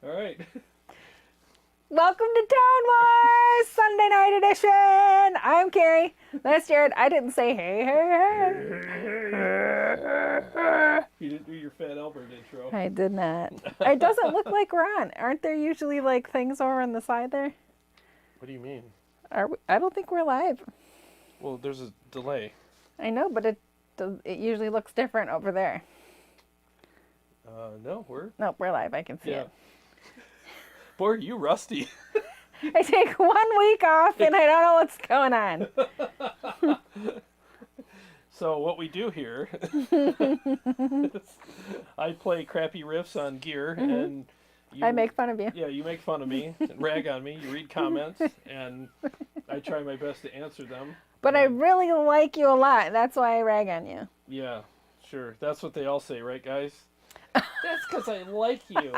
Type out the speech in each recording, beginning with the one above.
All right. Welcome to Town Wars Sunday Night Edition. I'm Carrie. That's Jared. I didn't say hey. You didn't do your Fat Albert intro. I did not. It doesn't look like we're on. Aren't there usually like things over on the side there? What do you mean? Are we? I don't think we're live. Well, there's a delay. I know, but it usually looks different over there. No, we're... Nope, we're live. I can see it. Boy, are you rusty. I take 1 week off and I don't know what's going on. So what we do here, I play crappy riffs on gear, and I make fun of you. Yeah, you make fun of me, and rag on me, you read comments, and I try my best to answer them. But I really like you a lot. That's why I rag on you. Yeah, sure. That's what they all say, right, guys? That's because I like you.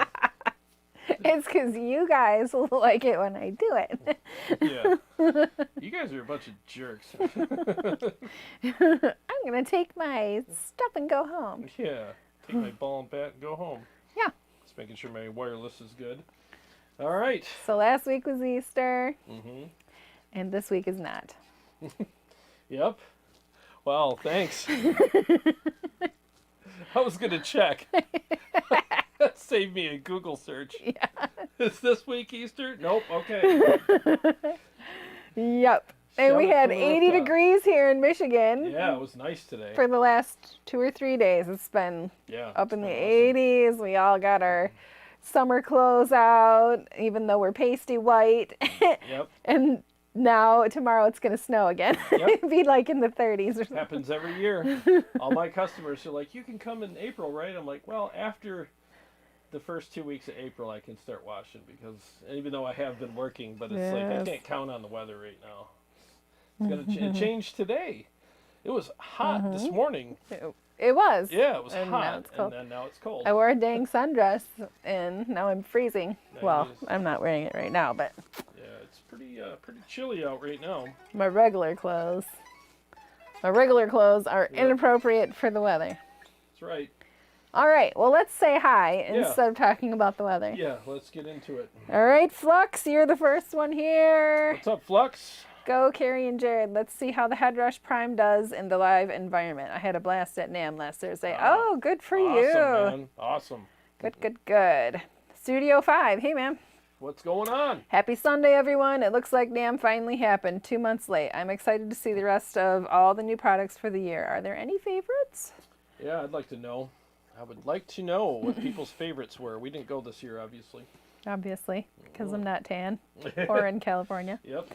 It's because you guys like it when I do it. Yeah. You guys are a bunch of jerks. I'm going to take my stuff and go home. Yeah. Take my ball and bat and go home. Yeah. Just making sure my wireless is good. All right. So last week was Easter. Mm-hmm. And this week is not. Yep. Well, thanks. I was going to check. That saved me a Google search. Yeah. Is this week Easter? Nope. Okay. Yep. And we had 80 degrees here in Michigan. Yeah, it was nice today. For the last 2 or 3 days. It's been up in the 80s. We all got our summer clothes out, even though we're pasty white. Yep. And now, tomorrow, it's going to snow again. Yep. It'd be like in the 30s or something. Happens every year. All my customers are like, you can come in April, right? I'm like, well, after the first 2 weeks of April, I can start washing, because even though I have been working, but it's like I can't count on the weather right now. It's going to change today. It was hot this morning. It was. Yeah, it was and hot, now it's cold. and then now it's cold. I wore a dang sundress, and now I'm freezing. Well, I'm not wearing it right now, but yeah, it's pretty chilly out right now. My regular clothes are inappropriate for the weather. That's right. All right, well, let's say hi instead of talking about the weather. Yeah, let's get into it. All right, Flux, you're the first one here. What's up, Flux? Go, Carrie and Jared. Let's see how the Headrush Prime does in the live environment. I had a blast at NAMM last Thursday. Oh, good for you. Awesome, man. Awesome. Good. Studio 5. Hey, man. What's going on? Happy Sunday, everyone. It looks like NAMM finally happened 2 months late. I'm excited to see the rest of all the new products for the year. Are there any favorites? Yeah, I'd like to know. I would like to know what people's favorites were. We didn't go this year, obviously. Obviously, because I'm not tan or in California. Yep.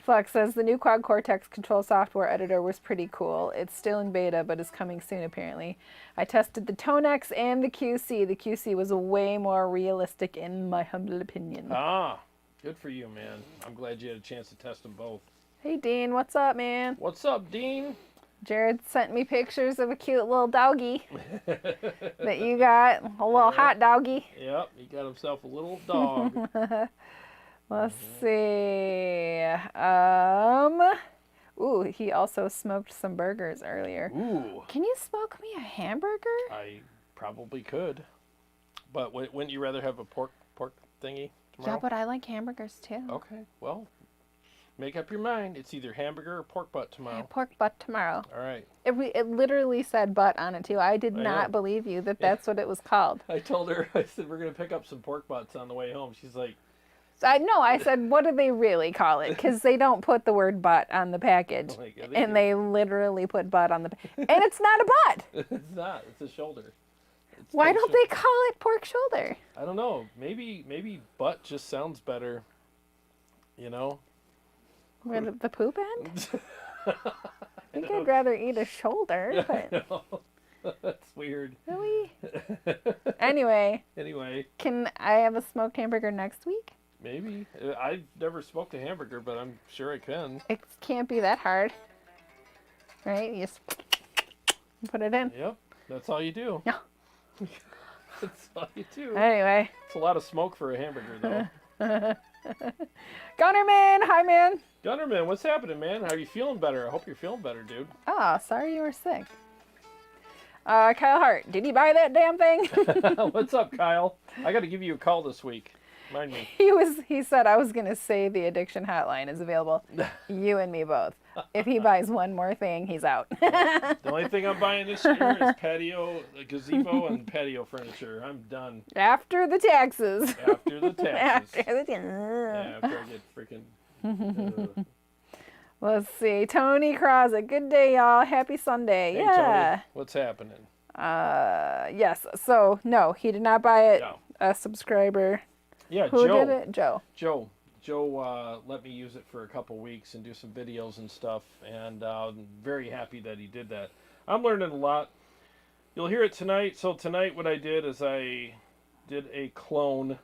Flux says the new Quad Cortex control software editor was pretty cool. It's still in beta, but is coming soon, apparently. I tested the ToneX and the QC. The QC was way more realistic, in my humble opinion. Ah, good for you, man. I'm glad you had a chance to test them both. Hey, Dean. What's up, man? What's up, Dean? Jared sent me pictures of a cute little doggy that you got, a little hot doggy. Yep, he got himself a little dog. Let's see. Ooh, he also smoked some burgers earlier. Ooh. Can you smoke me a hamburger? I probably could. But wouldn't you rather have a pork thingy tomorrow? Yeah, but I like hamburgers too. Okay, well, make up your mind. It's either hamburger or pork butt tomorrow. Pork butt tomorrow. All right. It literally said butt on it too. I did not believe you that that's what it was called. I told her, I said, we're going to pick up some pork butts on the way home. She's like... I said, what do they really call it? Because they don't put the word butt on the package. Oh my God, they literally put butt on the... And it's not a butt. It's not. It's a shoulder. Why don't they call it pork shoulder? I don't know. Maybe butt just sounds better. You know? Where the poop end? I think I'd rather eat a shoulder, but... That's weird. Really? Anyway. Can I have a smoked hamburger next week? Maybe. I've never smoked a hamburger, but I'm sure I can. It can't be that hard. Right? You just put it in. Yep. That's all you do. No. That's all you do. Anyway. It's a lot of smoke for a hamburger, though. Gunnerman! Hi, man. Gunnerman, what's happening, man? How are you feeling better? I hope you're feeling better, dude. Oh, sorry you were sick. Kyle Hart, did you buy that damn thing? What's up, Kyle? I got to give you a call this week. Mind me. He said I was gonna say the addiction hotline is available. You and me both. If he buys one more thing, he's out. The only thing I'm buying this year is patio, gazebo, and patio furniture. I'm done. After the taxes. After the taxes. After the Yeah, after I get freaking. Let's see. Tony Crosset. Good day, y'all. Happy Sunday. Hey, yeah. Tony, what's happening? Yes. So no, he did not buy it. No. A subscriber. Yeah, Who Joe. did it? Joe. Joe let me use it for a couple weeks and do some videos and stuff, and I'm very happy that he did that. I'm learning a lot. You'll hear it tonight. So tonight what I did is I did a clone.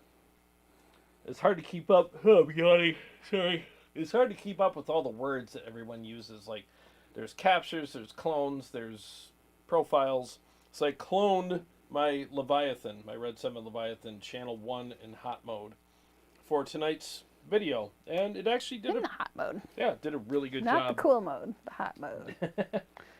It's hard to keep up. Oh, I'm yawning. Sorry. It's hard to keep up with all the words that everyone uses. Like, there's captures, there's clones, there's profiles. So I cloned my Leviathan, my Red 7 Leviathan, channel 1 in hot mode for tonight's video. And it actually did In the hot mode. Yeah, did a really good Not job. the cool mode, the hot mode.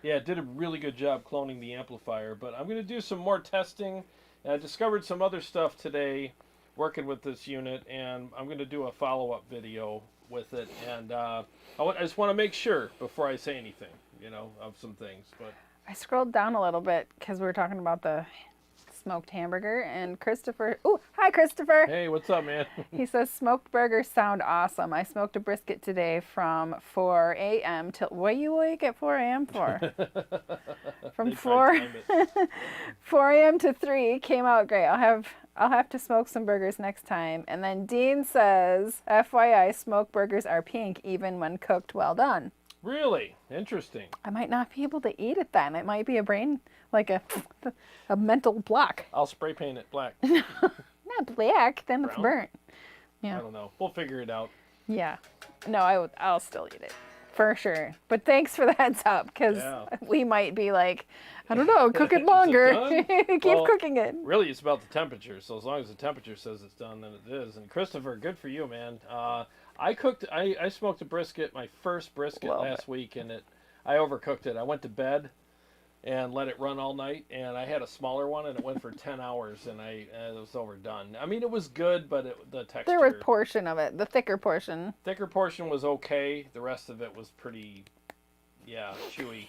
Yeah, it did a really good job cloning the amplifier. But I'm going to do some more testing. And I discovered some other stuff today working with this unit. And I'm going to do a follow-up video with it. And I just want to make sure before I say anything, of some things. But I scrolled down a little bit because we were talking about the smoked hamburger, and Christopher. Oh, hi, Christopher. Hey, what's up, man? He says smoked burgers sound awesome. I smoked a brisket today from 4 a.m. till. What are you awake at 4 a.m. for? From 4 a.m. to 3 came out great. I'll have to smoke some burgers next time. And then Dean says, FYI, smoked burgers are pink even when cooked well done. Really? Interesting. I might not be able to eat it then. It might be a brain, like a mental block. I'll spray paint it black. Not black, then it's Brown? burnt. Yeah. I don't know. We'll figure it out. Yeah. No, I'll still eat it. For sure. But thanks for the heads up, because we might be like, I don't know, cook it longer. Keep cooking it. Really, it's about the temperature. So as long as the temperature says it's done, then it is. And Christopher, good for you, man. I smoked a brisket, my first brisket last week, and I overcooked it. I went to bed and let it run all night, and I had a smaller one, and it went for 10 hours, and it was overdone. I mean, it was good, but the texture. There was a portion of it, the thicker portion. Thicker portion was okay. The rest of it was pretty, chewy.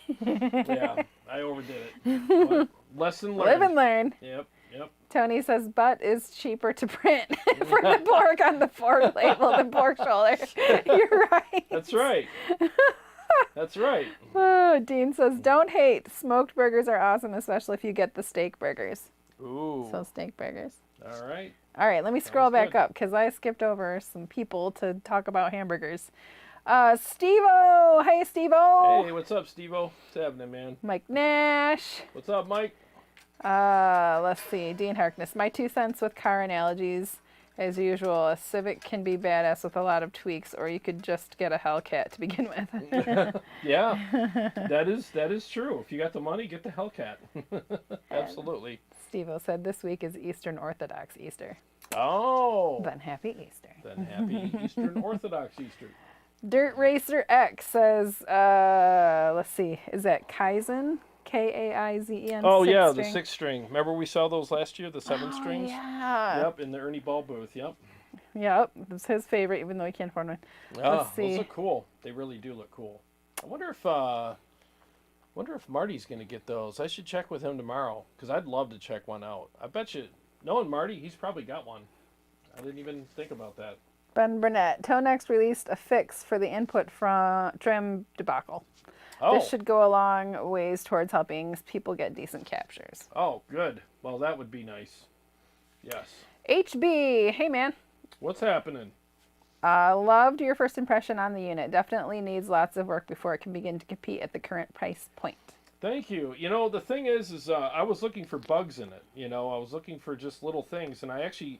Yeah, I overdid it. But lesson learned. Live and learn. Yep. Tony says butt is cheaper to print for the pork on the fork label than pork shoulder. You're right. That's right. That's right. Oh, Dean says don't hate. Smoked burgers are awesome, especially if you get the steak burgers. Ooh. So steak burgers. All right. All right, let me scroll back up because I skipped over some people to talk about hamburgers. Steve-O. Hey, Steve-O. Hey, what's up, Steve-O? What's happening, man? Mike Nash. What's up, Mike? Let's see. Dean Harkness. My 2 cents with car analogies. As usual, a Civic can be badass with a lot of tweaks, or you could just get a Hellcat to begin with. Yeah, that is true. If you got the money, get the Hellcat. Absolutely. Steve-O said this week is Eastern Orthodox Easter. Oh. Then happy Easter. Then happy Eastern Orthodox Easter. Dirt Racer X says, let's see, is that Kaizen? K-A-I-Z-E-N. Oh, yeah, the 6-string. Remember we saw those last year, the 7 strings? Yeah. Yep, in the Ernie Ball booth, yep. Yep, it was his favorite, even though he can't afford one. Let's see. Those look cool. They really do look cool. I wonder if Marty's going to get those. I should check with him tomorrow, because I'd love to check one out. I bet you, knowing Marty, he's probably got one. I didn't even think about that. Ben Burnett. Tonex released a fix for the input from trim debacle. Oh. This should go a long ways towards helping people get decent captures. Oh, good. Well, that would be nice. Yes. HB, hey man. What's happening? Loved your first impression on the unit. Definitely needs lots of work before it can begin to compete at the current price point. Thank you. The thing is I was looking for bugs in it. I was looking for just little things, and I think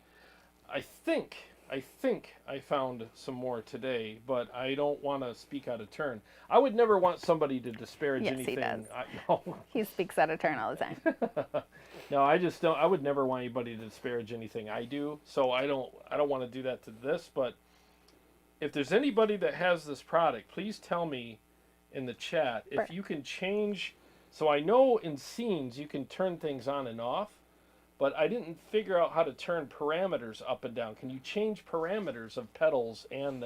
I found some more today, but I don't want to speak out of turn. I would never want somebody to disparage anything. Yes, he does. No. He speaks out of turn all the time. No, I just don't. I would never want anybody to disparage anything I do. So I don't want to do that to this. But if there's anybody that has this product, please tell me in the chat if you can change So I know in scenes you can turn things on and off, but I didn't figure out how to turn parameters up and down. Can you change parameters of pedals and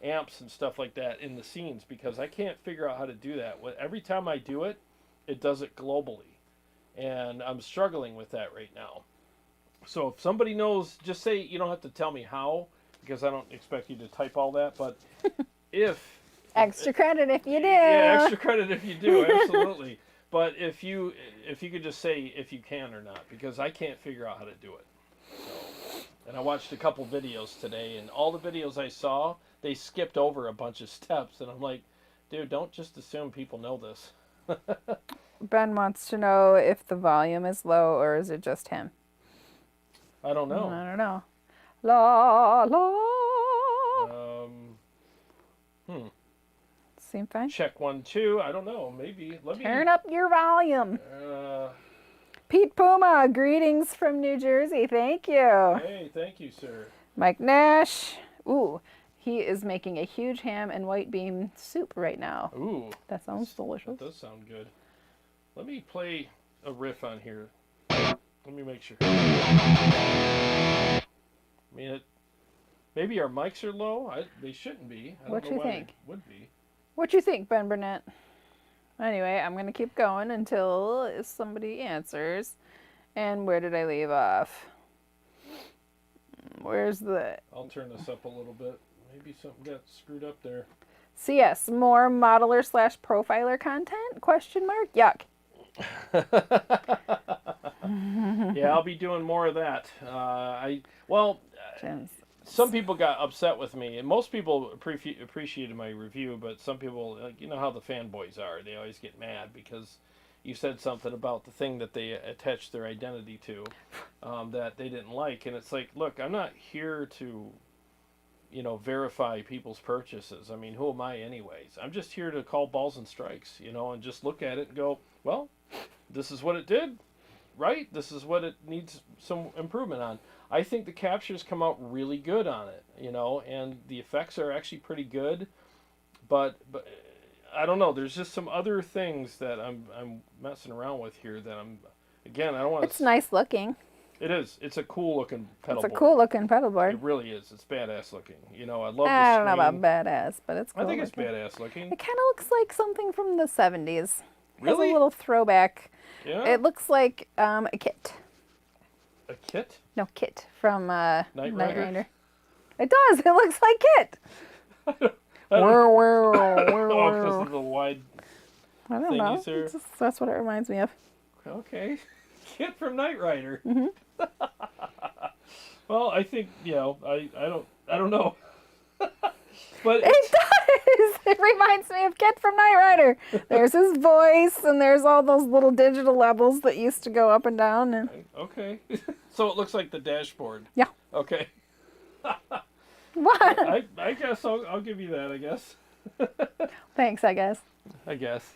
amps and stuff like that in the scenes? Because I can't figure out how to do that. Every time I do it, it does it globally. And I'm struggling with that right now. So if somebody knows, just say, you don't have to tell me how, because I don't expect you to type all that, but if... Extra credit if you do. Yeah, extra credit if you do, absolutely. But if you could just say if you can or not, because I can't figure out how to do it. So, and I watched a couple videos today, and all the videos I saw, they skipped over a bunch of steps, and I'm like, dude, don't just assume people know this. Ben wants to know if the volume is low or is it just him? I don't know. I don't know. La la. Seem fine. Check 1, 2. I don't know. Maybe. Turn up your volume. Pete Puma, greetings from New Jersey. Thank you. Hey, thank you, sir. Mike Nash. Ooh, he is making a huge ham and white bean soup right now. Ooh. That sounds delicious. That does sound good. Let me play a riff on here. Let me make sure. I mean, maybe our mics are low. They shouldn't be. I don't know why they would be. What you think, Ben Burnett? Anyway, I'm going to keep going until somebody answers. And where did I leave off? Where's the... I'll turn this up a little bit. Maybe something got screwed up there. CS, more modeler / profiler content? Question mark? Yuck. Yeah, I'll be doing more of that. Some people got upset with me, and most people appreciated my review, but some people, you know how the fanboys are. They always get mad because you said something about the thing that they attached their identity to that they didn't like. And it's like, look, I'm not here to, verify people's purchases. I mean, who am I anyways? I'm just here to call balls and strikes, and just look at it and go, well, this is what it did, right? This is what it needs some improvement on. I think the captures come out really good on it, and the effects are actually pretty good, but I don't know. There's just some other things that I'm messing around with here that I don't want to... It's nice looking. It is. It's a cool looking pedal board. It's a cool looking pedal board. It really is. It's badass looking. I love the I don't know about badass, but it's cool. I think it's badass looking. It kind of looks like something from the 70s. Really? It's a little throwback. Yeah? It looks like a kit. A kit? No, Kit from Knight Rider. It does. It looks like Kit. Oh, because of the wide I don't know. That's what it reminds me of. Okay. Kit from Knight Rider. Mm-hmm. Well, I think, I don't know. But it does. It reminds me of Kit from Knight Rider. There's his voice, and there's all those little digital levels that used to go up and down. And... Okay. So it looks like the dashboard. Yeah. Okay. What? I guess I'll give you that, I guess. Thanks, I guess. I guess.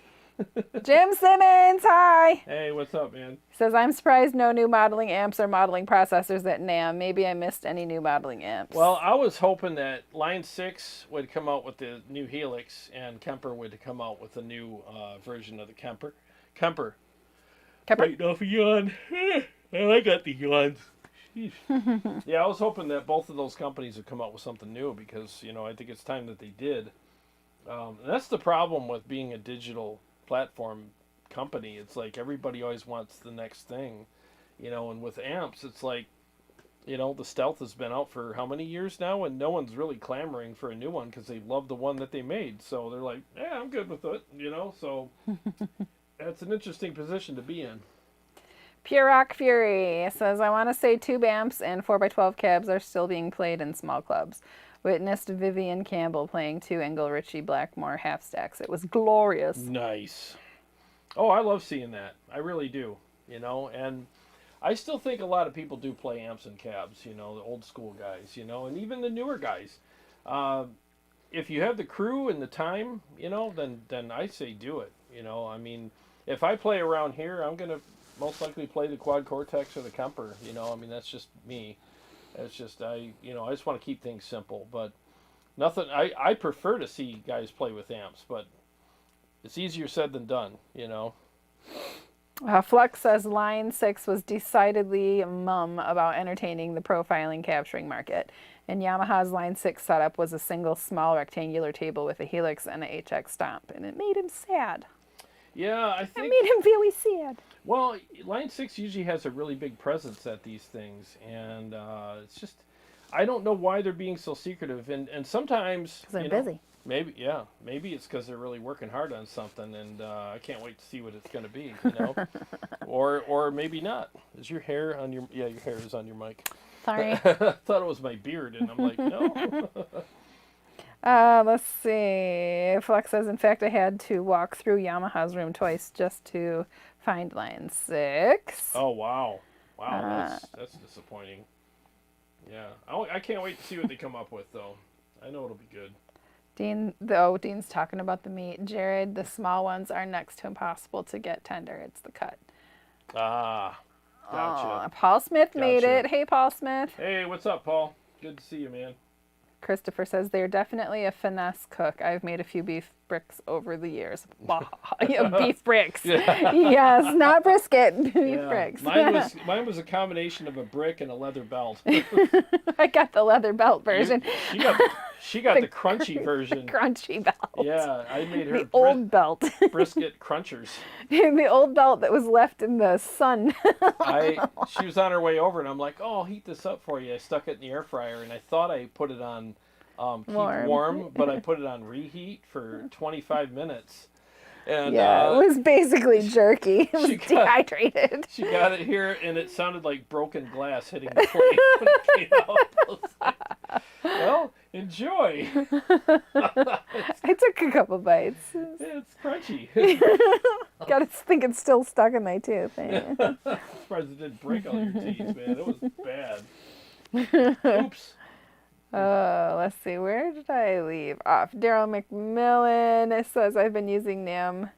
Jim Simmons, hi. Hey, what's up, man? He says, I'm surprised no new modeling amps or modeling processors at NAMM. Maybe I missed any new modeling amps. Well, I was hoping that Line 6 would come out with the new Helix and KEMPER would come out with a new version of the KEMPER. KEMPER. Right off a yawn. Well, I got the yawns. Yeah, I was hoping that both of those companies would come out with something new because, I think it's time that they did. And that's the problem with being a digital platform company. It's like everybody always wants the next thing, and with amps, it's like, the Stealth has been out for how many years now, and no one's really clamoring for a new one because they love the one that they made. So they're like, yeah, I'm good with it, so that's an interesting position to be in. Pure Rock Fury says, I want to say tube amps and 4x12 cabs are still being played in small clubs. Witnessed Vivian Campbell playing 2 Engel Ritchie Blackmore half stacks. It was glorious. Nice. Oh, I love seeing that. I really do. And I still think a lot of people do play amps and cabs, the old school guys, and even the newer guys. If you have the crew and the time, then I say do it. I mean, if I play around here, I'm going to most likely play the Quad Cortex or the KEMPER, that's just me. It's just, I just want to keep things simple, but nothing, I prefer to see guys play with amps, but it's easier said than done, Flux says Line 6 was decidedly mum about entertaining the profiling capturing market, and Yamaha's Line 6 setup was a single small rectangular table with a helix and a HX stomp, and it made him sad. Yeah, I It think. made him really sad. Well, Line 6 usually has a really big presence at these things, and it's just. I don't know why they're being so secretive, and sometimes. Because they're busy. Maybe, yeah. Maybe it's because they're really working hard on something, and I can't wait to see what it's going to be, or maybe not. Is your hair on your... Yeah, your hair is on your mic. Sorry. I thought it was my beard, and I'm like, no. Let's see. Flux says, in fact, I had to walk through Yamaha's room twice just to find Line 6. Oh, wow. Wow, that's disappointing. Yeah. I can't wait to see what they come up with, though. I know it'll be good. Dean's talking about the meat. Jarrod, the small ones are next to impossible to get tender. It's the cut. Ah, gotcha. Paul Smith made it. Hey, Paul Smith. Hey, what's up, Paul? Good to see you, man. Christopher says they're definitely a finesse cook. I've made a few beef bricks over the years. Beef bricks. Yeah. Yes, not brisket. Beef bricks. Mine was a combination of a brick and a leather belt. I got the leather belt version. She got the crunchy version. The crunchy belt. Yeah, I made her the old belt. Brisket crunchers. The old belt that was left in the sun. She was on her way over, and I'm like, "Oh, I'll heat this up for you." I stuck it in the air fryer, and I thought I put it on keep warm, but I put it on reheat for 25 minutes. And, it was basically jerky. It was dehydrated. She got it here, and it sounded like broken glass hitting the plate when it came out. I was like, well, enjoy. I took a couple bites. It's crunchy. Gotta think it's still stuck in my tooth. I'm surprised it didn't break all your teeth, man. It was bad. Oops. Let's see. Where did I leave off? Daryl McMillan says, I've been using NAMM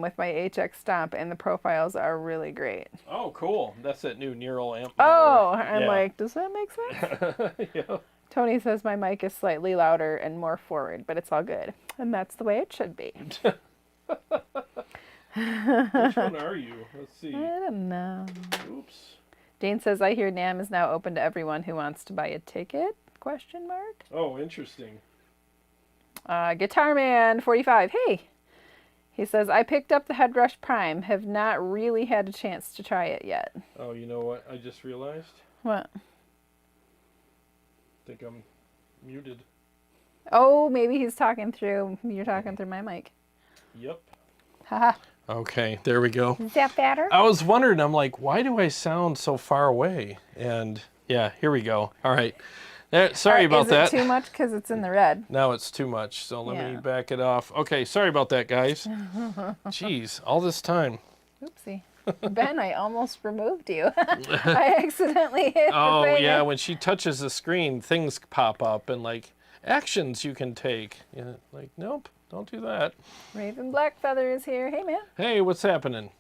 with my HX stomp, and the profiles are really great. Oh, cool. That's that new neural amp. Oh, I'm like, does that make sense? Yeah. Tony says my mic is slightly louder and more forward, but it's all good. And that's the way it should be. Which one are you? Let's see. I don't know. Oops. Jane says, I hear NAMM is now open to everyone who wants to buy a ticket? ? Oh, interesting. Guitar Man 45. Hey. He says, I picked up the Headrush Prime. Have not really had a chance to try it yet. Oh, you know what I just realized? What? I think I'm muted. Oh, maybe he's talking through, you're talking through my mic. Yep. Haha. Okay, there we go. Is that better? I was wondering, I'm like, why do I sound so far away? And yeah, here we go. All right. Sorry about that. Is it too much because it's in the red? Now it's too much, so let me back it off. Okay, sorry about that, guys. Jeez, all this time. Oopsie. Ben, I almost removed you. I accidentally hit Oh, the yeah, when she touches the screen, things pop up and like, actions you can take. Yeah, like, nope. Don't do that. Raven Blackfeather is here. Hey, man. Hey, what's happening?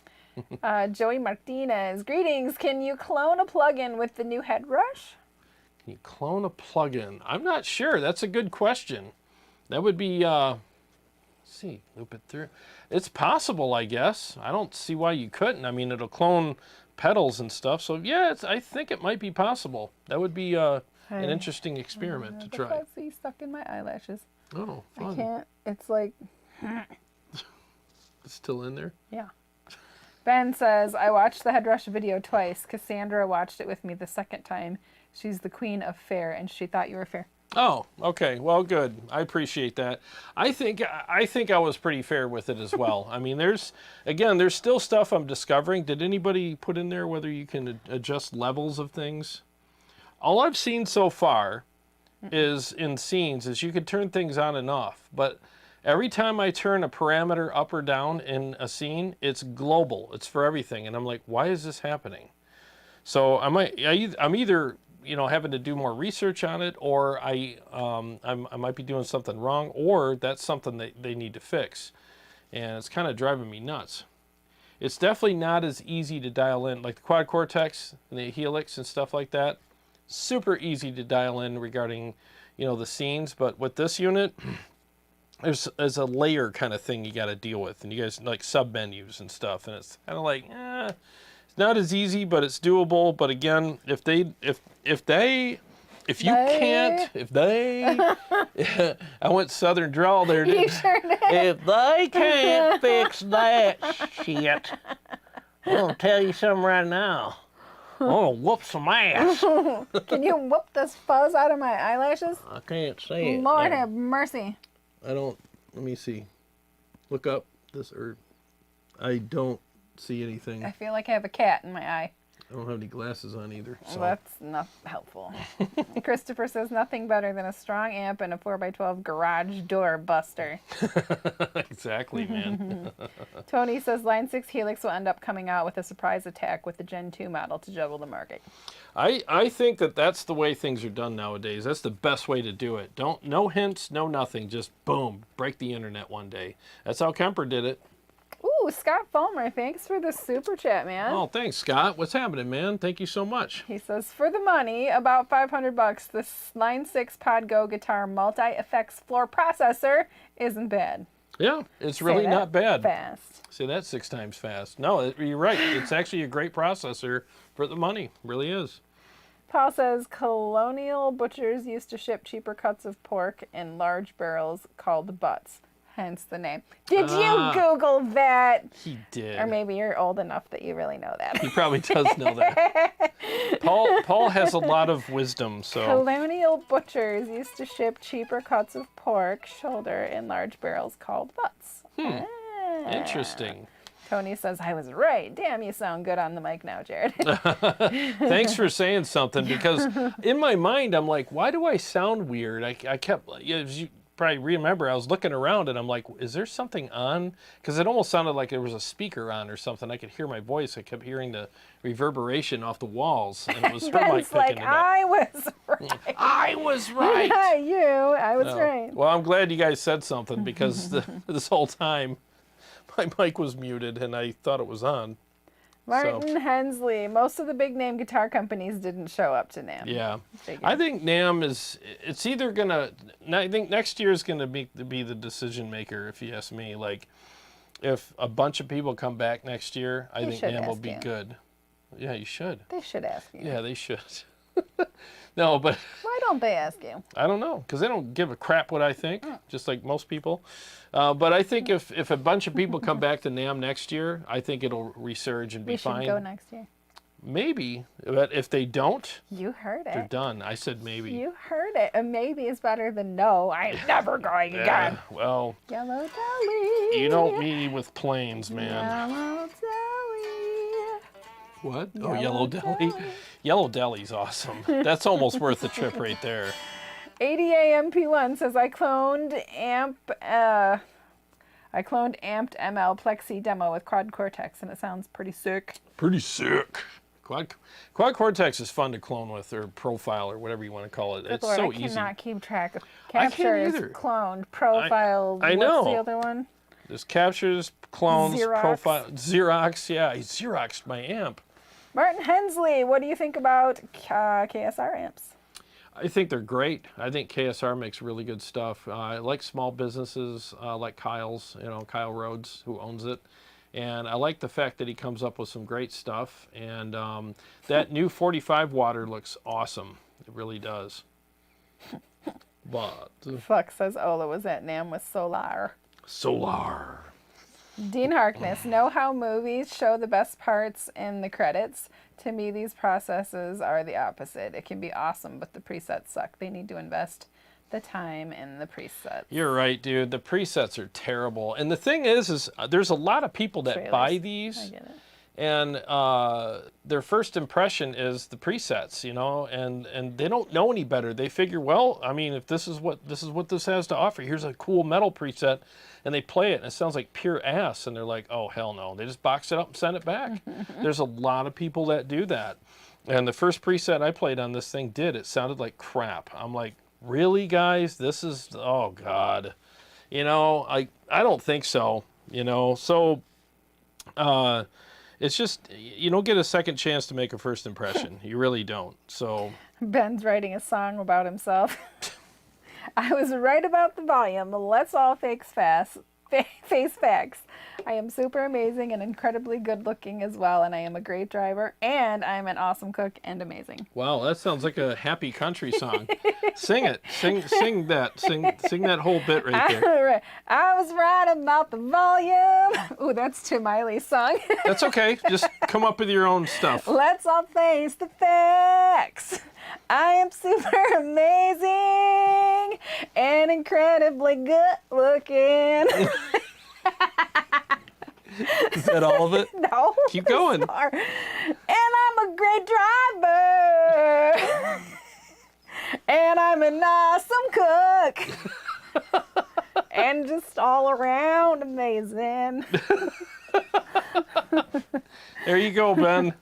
Joey Martinez. Greetings. Can you clone a plugin with the new Headrush? Can you clone a plugin? I'm not sure. That's a good question. That would be, let's see, loop it through. It's possible, I guess. I don't see why you couldn't. I mean, it'll clone pedals and stuff. So, yeah, I think it might be possible. That would be an interesting experiment to try. The fuzzy stuck in my eyelashes. Oh, fun. I can't. It's like... It's still in there? Yeah. Ben says, I watched the Headrush video twice. Cassandra watched it with me the second time. She's the queen of fair, and she thought you were fair. Oh, okay. Well, good. I appreciate that. I think I was pretty fair with it as well. I mean, there's still stuff I'm discovering. Did anybody put in there whether you can adjust levels of things? All I've seen so far is in scenes is you can turn things on and off, but every time I turn a parameter up or down in a scene, it's global. It's for everything, and I'm like, why is this happening? So I'm either having to do more research on it, or I might be doing something wrong, or that's something that they need to fix, and it's kind of driving me nuts. It's definitely not as easy to dial in, like the quad cortex and the helix and stuff like that. Super easy to dial in regarding, the scenes, but with this unit, there's a layer kind of thing you got to deal with, and you guys like sub menus and stuff, and it's kind of like, it's not as easy, but it's doable. But again, if they, I went Southern drawl there. You sure did. If they can't fix that shit, I'm gonna tell you something right now. I'm gonna whoop some ass. Can you whoop this fuzz out of my eyelashes? I can't say it. Lord have mercy. I don't. Let me see. Look up this herb. I don't see anything. I feel like I have a cat in my eye. I don't have any glasses on either. So. Well, that's not helpful. Christopher says nothing better than a strong amp and a 4x12 garage door buster. Exactly, man. Tony says Line 6 Helix will end up coming out with a surprise attack with the Gen 2 model to juggle the market. I think that's the way things are done nowadays. That's the best way to do it. No hints, no nothing. Just boom, break the internet one day. That's how Kemper did it. Ooh, Scott Fulmer, thanks for the super chat, man. Oh, thanks, Scott. What's happening, man? Thank you so much. He says, for the money, about $500, this Line 6 Podgo guitar multi-effects floor processor isn't bad. Yeah, it's really not bad. Fast. Say that 6 times fast. No, you're right. It's actually a great processor for the money. It really is. Paul says, colonial butchers used to ship cheaper cuts of pork in large barrels called butts. Hence the name. Did you Google that? He did. Or maybe you're old enough that you really know that. He probably does know that. Paul has a lot of wisdom, so. Colonial butchers used to ship cheaper cuts of pork, shoulder, in large barrels called butts. Interesting. Tony says, I was right. Damn, you sound good on the mic now, Jarrod. Thanks for saying something, because in my mind, I'm like, why do I sound weird? I kept, as you probably remember, I was looking around and I'm like, is there something on? Because it almost sounded like there was a speaker on or something. I could hear my voice. I kept hearing the reverberation off the walls, and it was her mic picking it up. I was right. I was right. Not you. I was right. Well, I'm glad you guys said something, because this whole time my mic was muted and I thought it was on. Martin Hensley. Most of the big name guitar companies didn't show up to NAMM. Yeah. I think NAMM it's either going to, I think next year is going to be the decision maker, if you ask me. Like, if a bunch of people come back next year, I think NAMM will be good. Yeah, you should. They should ask you. Yeah, they should. No, but... Why don't they ask you? I don't know, because they don't give a crap what I think, just like most people. But I think if a bunch of people come back to NAMM next year, I think it'll resurge and be fine. We should go next year. Maybe, but if they don't, you heard it. They're done. I said maybe. You heard it. A maybe is better than no. I'm never going again. Well, Yellow Deli. You know me with planes, man. Yellow Deli. What? Yellow Deli. Yellow Deli's awesome. That's almost worth the trip right there. ADAMP1 says I cloned amped ML Plexi demo with Quad Cortex, and it sounds pretty sick. Pretty sick. Quad Cortex is fun to clone with, or profile, or whatever you want to call it. Good It's Lord, so I easy. cannot keep track of Capture is cloned, profile. I know. What's the other one? There's captures, clones, Xerox. profile, Xerox. Yeah, he Xeroxed my amp. Martin Hensley, what do you think about KSR amps? I think they're great. I think KSR makes really good stuff. I like small businesses like Kyle's, Kyle Rhodes, who owns it. And I like the fact that he comes up with some great stuff. And that new 45 water looks awesome. It really does. But Fuck says Ola was at NAMM with Solar. Solar. Dean Harkness, know how movies show the best parts in the credits? To me, these processes are the opposite. It can be awesome, but the presets suck. They need to invest the time in the presets. You're right, dude. The presets are terrible. And the thing is there's a lot of people that buy these. I get it. And their first impression is the presets, and they don't know any better. They figure, well, I mean, if this is what this has to offer, here's a cool metal preset, and they play it, and it sounds like pure ass, and they're like, oh, hell no. They just box it up and send it back. There's a lot of people that do that. And the first preset I played on this thing it sounded like crap. I'm like, really, guys? This is, oh, God. I don't think so, So, it's just, you don't get a second chance to make a first impression. You really don't. So Ben's writing a song about himself. I was right about the volume. Let's all face facts. I am super amazing and incredibly good looking as well, and I am a great driver, and I'm an awesome cook and amazing. Wow, that sounds like a happy country song. Sing it. Sing that. Sing that whole bit right there. I was right about the volume. Ooh, that's Tim Miley's song. That's okay. Just come up with your own stuff. Let's all face the facts. I am super amazing and incredibly good looking. Is that all of it? No. Keep going. And I'm a great driver. And I'm an awesome cook. And just all around amazing. There you go, Ben.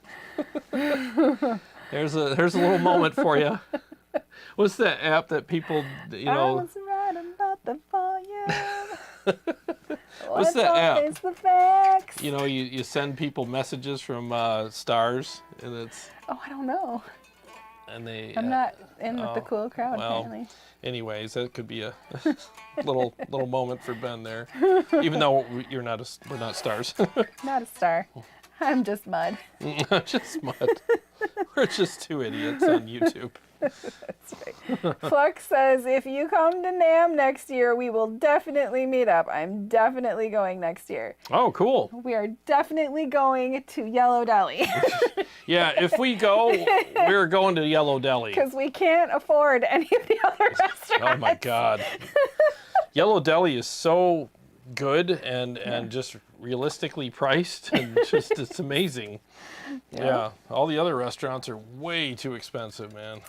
There's a little moment for you. What's that app that people, you know? I was right about the volume. What's that app? Face the facts. You know, you send people messages from stars, and it's. Oh, I don't know. And they. I'm not in with the cool crowd, well, apparently. Anyways, that could be a little moment for Ben there. Even though we're not stars. Not a star. I'm just mud. Just mud. We're just two idiots on YouTube. That's right. Flux says, if you come to NAMM next year, we will definitely meet up. I'm definitely going next year. Oh, cool. We are definitely going to Yellow Deli. Yeah, if we go, we're going to Yellow Deli. Because we can't afford any of the other restaurants. Oh, my God. Yellow Deli is so good and just realistically priced, and just it's amazing. Yeah, all the other restaurants are way too expensive, man.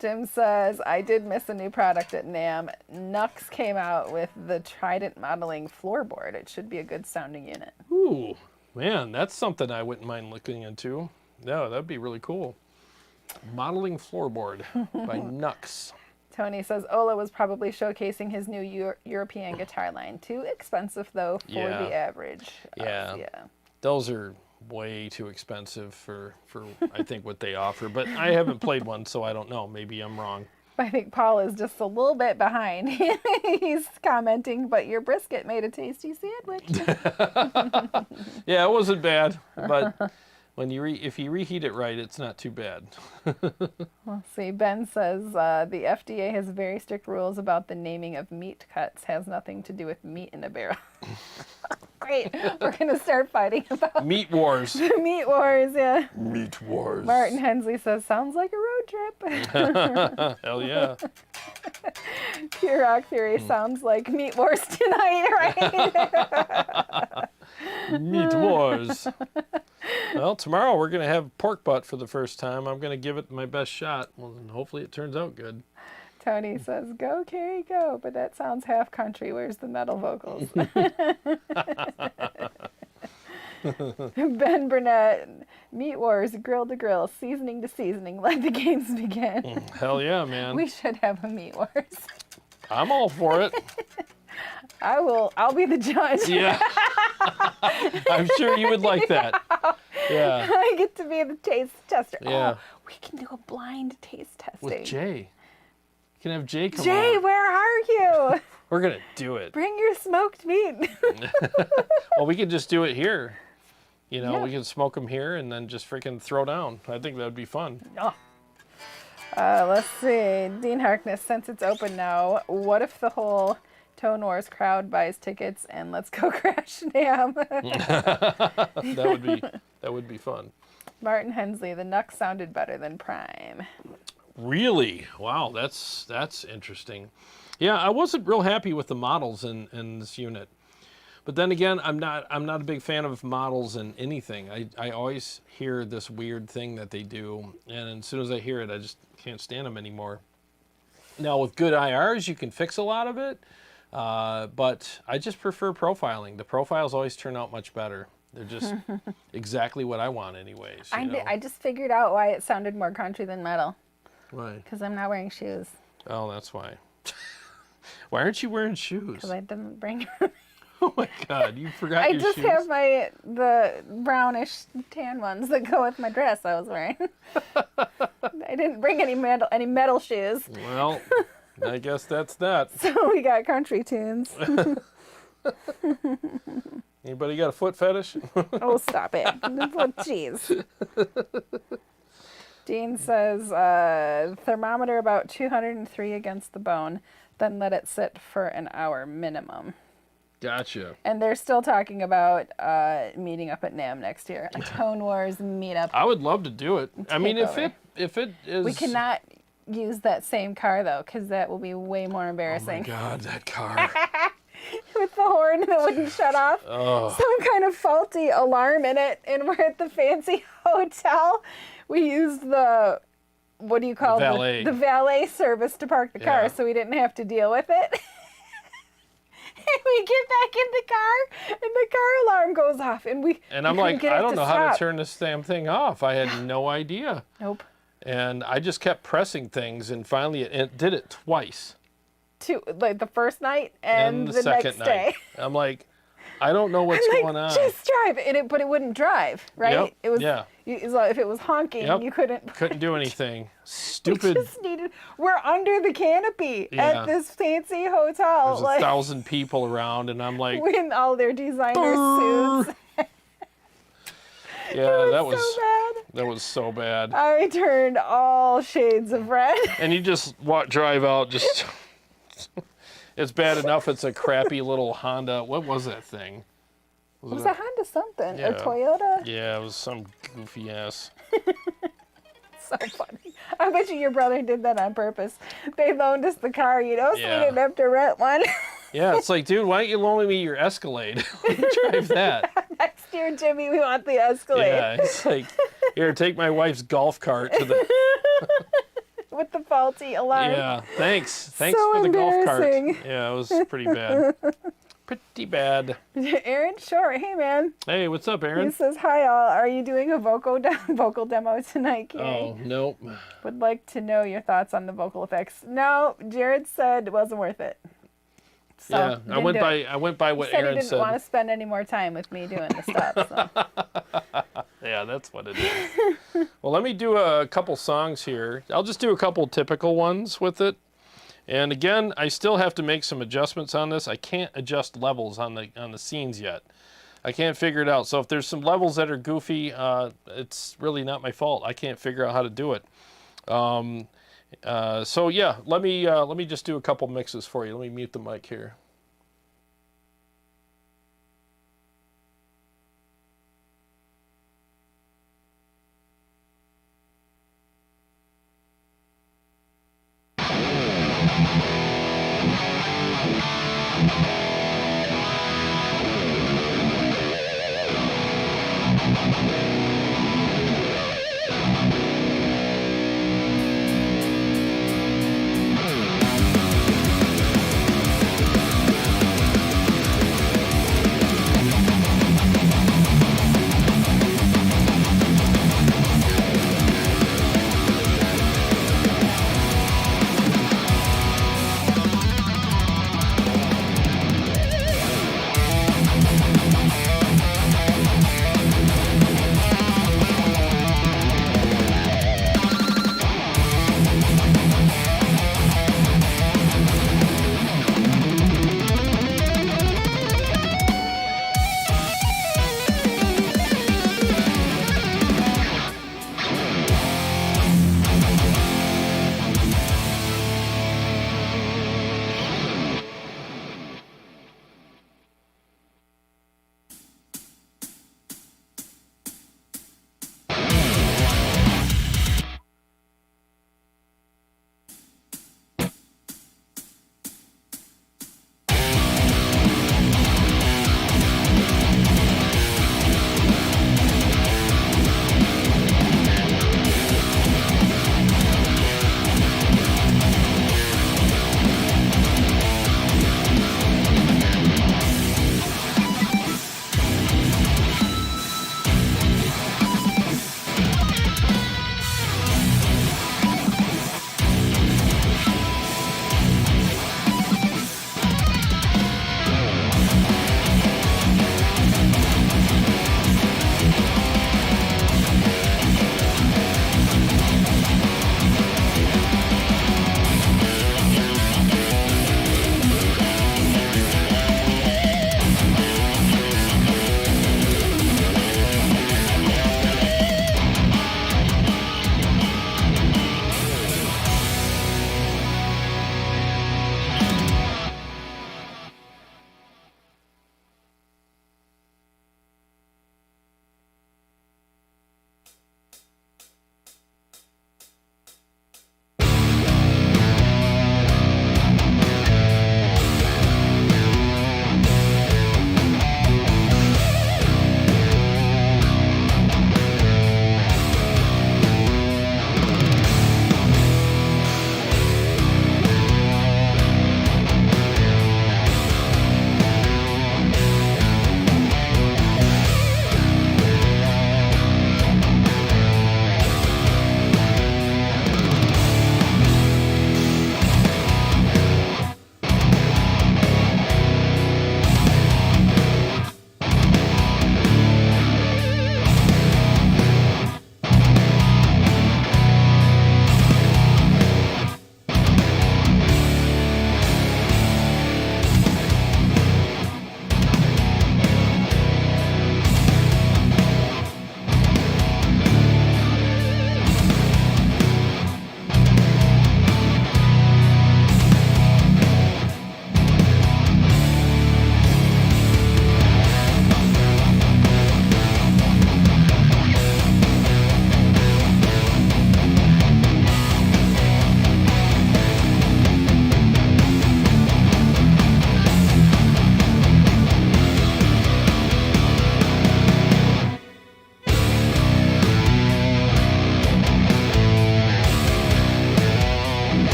Jim says, I did miss a new product at NAMM. Nux came out with the Trident modeling floorboard. It should be a good sounding unit. Ooh, man, that's something I wouldn't mind looking into. No, that'd be really cool. Modeling floorboard by Nux. Tony says, Ola was probably showcasing his new European guitar line. Too expensive, though, for the average. Yeah. Those are way too expensive for I think what they offer. But I haven't played one, so I don't know. Maybe I'm wrong. I think Paul is just a little bit behind. He's commenting, but your brisket made a tasty sandwich. Yeah, it wasn't bad, but when if you reheat it right, it's not too bad. Let's see. Ben says the FDA has very strict rules about the naming of meat cuts. Has nothing to do with meat in a barrel. Great. We're going to start fighting about Meat wars. Meat wars, yeah. Meat wars. Martin Hensley says, sounds like a road trip. Hell yeah. Pure Rock Theory sounds like Meat Wars tonight, right? Meat wars. Well, tomorrow we're going to have pork butt for the first time. I'm going to give it my best shot. Well, and hopefully it turns out good. Tony says, go, Carrie, go. But that sounds half country. Where's the metal vocals? Ben Burnett, Meat Wars, grill to grill, seasoning to seasoning, let the games begin. Hell yeah, man. We should have a Meat Wars. I'm all for it. I'll be the judge. Yeah. I'm sure you would like that. Yeah. I get to be the taste tester. Yeah. Oh, we can do a blind taste testing. With Jay. You can have Jay come Jay, on. where are you? We're going to do it. Bring your smoked meat. Well, we could just do it here. You know, Yeah. we can smoke them here and then just freaking throw down. I think that would be fun. Oh. Let's see. Dean Harkness, since it's open now, what if the whole Tone Wars crowd buys tickets and let's go crash NAMM? That would be fun. Martin Hensley, the Nux sounded better than Prime. Really? Wow, that's interesting. Yeah, I wasn't real happy with the models in this unit. But then again, I'm not a big fan of models in anything. I always hear this weird thing that they do, and as soon as I hear it, I just can't stand them anymore. Now, with good IRs, you can fix a lot of it, but I just prefer profiling. The profiles always turn out much better. They're just exactly what I want anyways. I just figured out why it sounded more country than metal. Why? Because I'm not wearing shoes. Oh, that's why. Why aren't you wearing shoes? Because I didn't bring Oh my God, you forgot your shoes? I just have the brownish tan ones that go with my dress I was wearing. I didn't bring any metal shoes. Well, I guess that's that. So we got country tunes. Anybody got a foot fetish? Oh, stop it. Jeez. Dean says, thermometer about 203 against the bone, then let it sit for an hour minimum. Gotcha. And they're still talking about meeting up at NAMM next year. A Tone Wars meetup. I would love to do it. I mean, if it is... We cannot use that same car, though, because that will be way more embarrassing. Oh, my God, that car. With the horn that wouldn't shut off. Oh. Some kind of faulty alarm in it, and we're at the fancy hotel. We used the, what do you call it? The valet service to park the car, so we didn't have to deal with it. And we get back in the car, and the car alarm goes off, and I'm like, I don't know how to turn this damn thing off. I had no idea. Nope. And I just kept pressing things, and finally it did it twice. Like the first night and the second next day. I'm like, I don't know what's going on. Just drive, but it wouldn't drive, right? Yep. It was, yeah. If it was honking, you couldn't do anything. Stupid. We're under the canopy at this fancy hotel. There's 1,000 people around, and I'm like, in all their designer suits. Yeah, that was so bad. That was so bad. I turned all shades of red. And you just drive out, just. It's bad enough it's a crappy little Honda. What was that thing? It was a Honda something. Yeah. A Toyota? Yeah, it was some goofy ass. So funny. I bet you your brother did that on purpose. They loaned us the car, so we didn't have to rent one. Yeah, it's like, dude, why don't you loan me your Escalade? Let me drive that. Next year, Jimmy, we want the Escalade. Yeah, it's like, here, take my wife's golf cart to the... With the faulty alarm. Yeah, thanks. Thanks so for the golf cart. embarrassing. Yeah, it was pretty bad. Pretty bad. Aaron Short, hey man. Hey, what's up, Aaron? He says, hi all. Are you doing a vocal demo tonight, Gary? Oh, nope. Would like to know your thoughts on the vocal effects. No, Jarrod said it wasn't worth it. So, yeah, I went by what Aaron said. He didn't said. want to spend any more time with me doing the stuff. So. Yeah, that's what it is. Well, let me do a couple songs here. I'll just do a couple typical ones with it. And again, I still have to make some adjustments on this. I can't adjust levels on the scenes yet. I can't figure it out. So if there's some levels that are goofy, it's really not my fault. I can't figure out how to do it. So yeah, let me just do a couple mixes for you. Let me mute the mic here.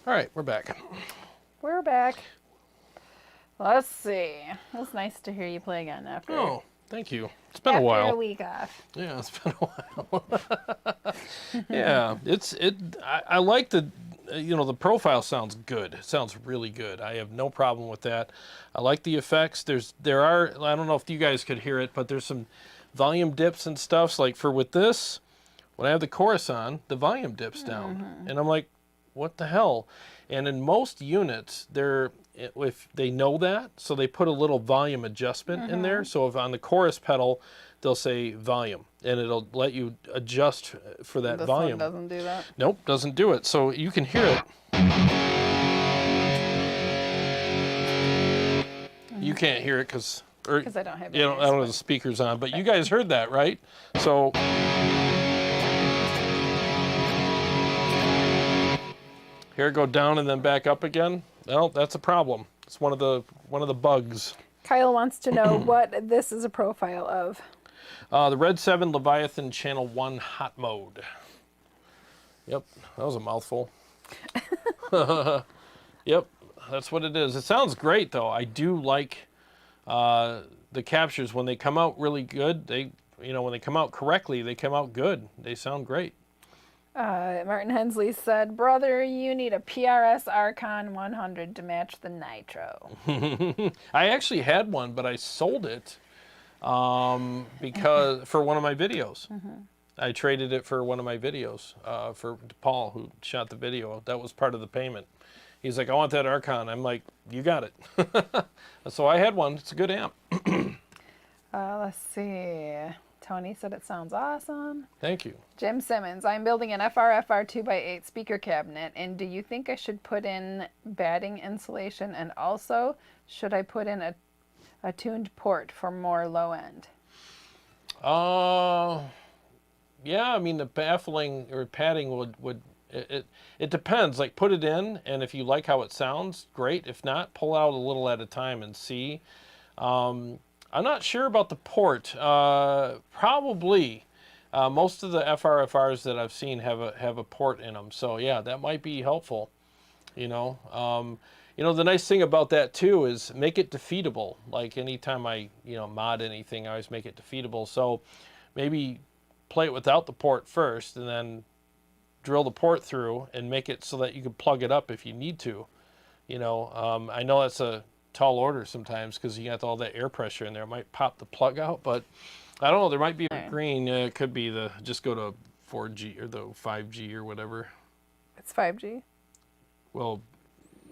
All right, we're back. We're back. Let's see. It was nice to hear you play again after. Oh, thank you. It's been a while. After a week off. Yeah, it's been a while. Yeah, I like the, the profile sounds good. It sounds really good. I have no problem with that. I like the effects. There are, I don't know if you guys could hear it, but there's some volume dips and stuff. So like with this, when I have the chorus on, the volume dips down. And I'm like, what the hell? And in most units, if they know that, so they put a little volume adjustment in there. So if on the chorus pedal, they'll say volume, and it'll let you adjust for that volume. This one doesn't do that? Nope, doesn't do it. So you can hear it. You can't hear it because I don't have I don't have the speakers on, but you guys heard that, right? So here it go down and then back up again. Well, that's a problem. It's one of the bugs. Kyle wants to know what this is a profile of. The Red 7 Leviathan Channel 1 Hot Mode. Yep, that was a mouthful. Yep, that's what it is. It sounds great, though. I do like the captures. When they come out really good, when they come out correctly, they come out good. They sound great. Martin Hensley said, brother, you need a PRS Archon 100 to match the Nitro. I actually had one, but I sold it because for one of my videos. I traded it for one of my videos for Paul, who shot the video. That was part of the payment. He's like, I want that Archon. I'm like, you got it. So I had one. It's a good amp. Let's see. Tony said it sounds awesome. Thank you. Jim Simmons, I'm building an FR 2x8 speaker cabinet, and do you think I should put in batting insulation, and also should I put in a tuned port for more low end? Yeah, I mean the baffling or padding would it depends. Like put it in, and if you like how it sounds, great. If not, pull out a little at a time and see. I'm not sure about the port. Probably most of the FRFRs that I've seen have a port in them. So yeah, that might be helpful. The nice thing about that too is make it defeatable. Like anytime I mod anything, I always make it defeatable. So maybe play it without the port first, and then drill the port through and make it so that you can plug it up if you need to. I know that's a tall order sometimes because you got all that air pressure in there. It might pop the plug out, but I don't know. There might be a green. It could be just go to 4G or the 5G or whatever. It's 5G. Well,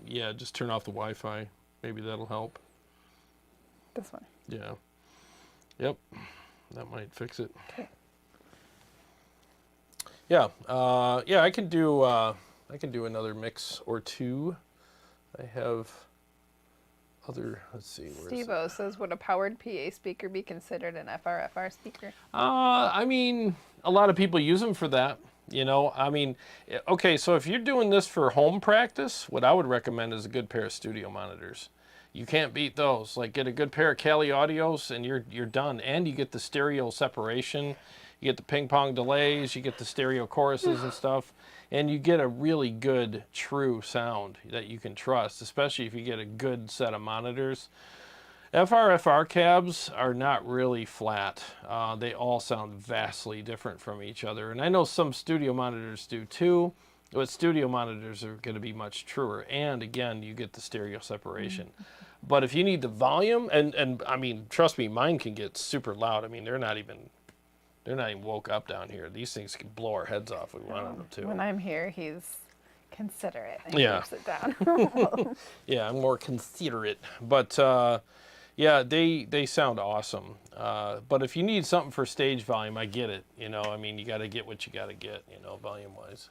yeah, just turn off the Wi-Fi. Maybe that'll help. This one. Yeah. Yep. That might fix it. Okay. Yeah. Yeah. I can do another mix or two. I have other. Let's see. Steve-O says, would a powered PA speaker be considered an FRFR speaker? I mean, a lot of people use them for that. I mean, okay, so if you're doing this for home practice, what I would recommend is a good pair of studio monitors. You can't beat those. Like, get a good pair of Cali Audios and you're done. And you get the stereo separation, you get the ping pong delays, you get the stereo choruses and stuff, and you get a really good, true sound that you can trust, especially if you get a good set of monitors. FRFR cabs are not really flat. They all sound vastly different from each other. And I know some studio monitors do too, but studio monitors are going to be much truer. And again, you get the stereo separation. But if you need the volume, and I mean, trust me, mine can get super loud. I mean, they're not even woke up down here. These things can blow our heads off if we wanted them to. When I'm here, he's considerate and keeps it down. Yeah, I'm more considerate. But yeah, they sound awesome. But if you need something for stage volume, I get it. I mean, you got to get what you got to get, volume-wise.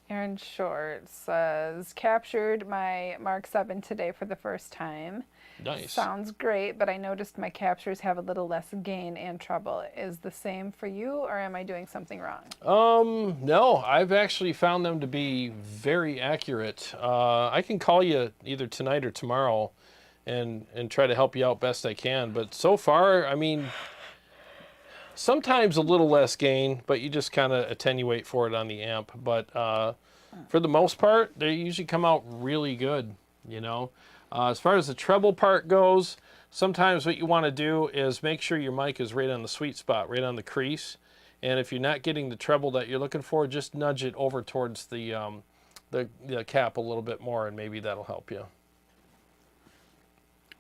Aaron Short says, captured my Mark 7 today for the first time. Nice. Sounds great, but I noticed my captures have a little less gain and treble. Is the same for you, or am I doing something wrong? No, I've actually found them to be very accurate. I can call you either tonight or tomorrow and try to help you out best I can. But so far, I mean, Sometimes a little less gain, but you just kind of attenuate for it on the amp. But for the most part, they usually come out really good, you know. As far as the treble part goes, sometimes what you want to do is make sure your mic is right on the sweet spot, right on the crease. And if you're not getting the treble that you're looking for, just nudge it over towards the cap a little bit more, and maybe that'll help you.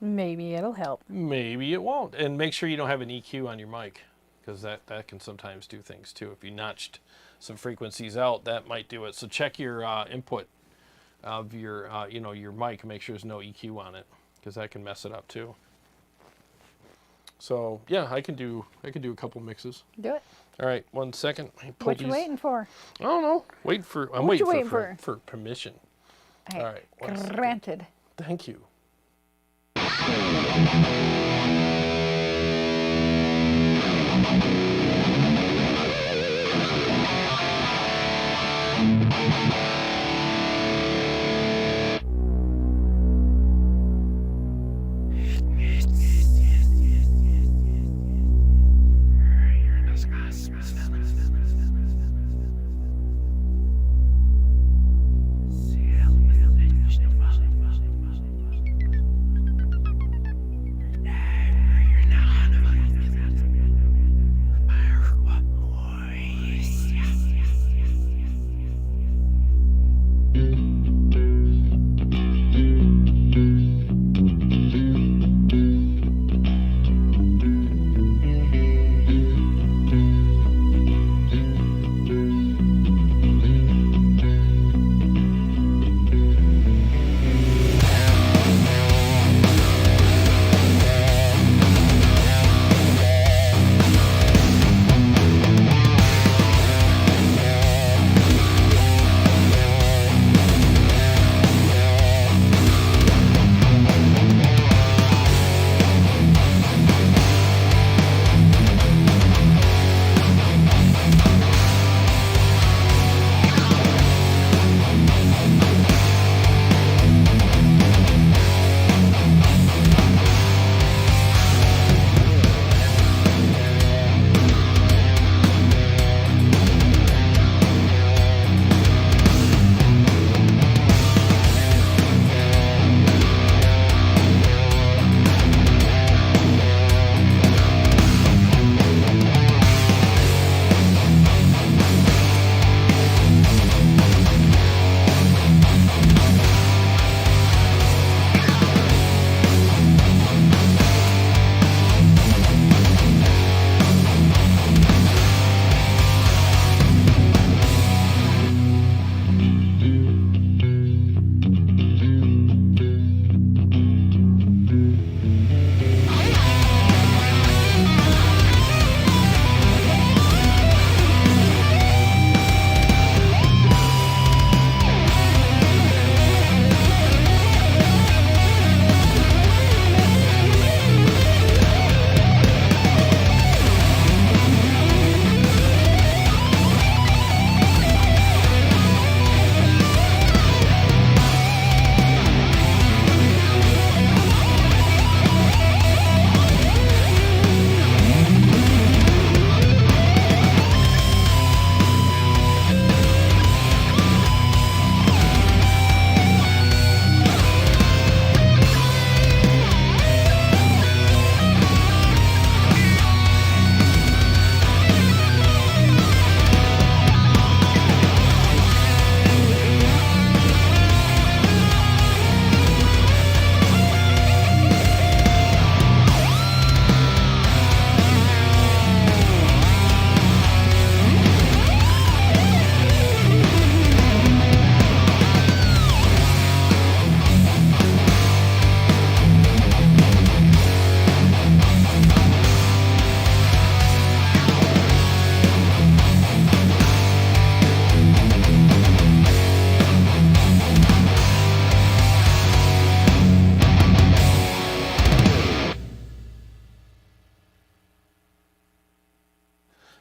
Maybe it'll help. Maybe it won't. And make sure you don't have an EQ on your mic, because that can sometimes do things too. If you notched some frequencies out, that might do it. So check your input of your your mic, make sure there's no EQ on it, because that can mess it up too. So yeah, I can do a couple mixes. Do it. All right, 1 second. What you waiting for? I don't know. I'm waiting for permission. Hey, all right. Granted. Thank you.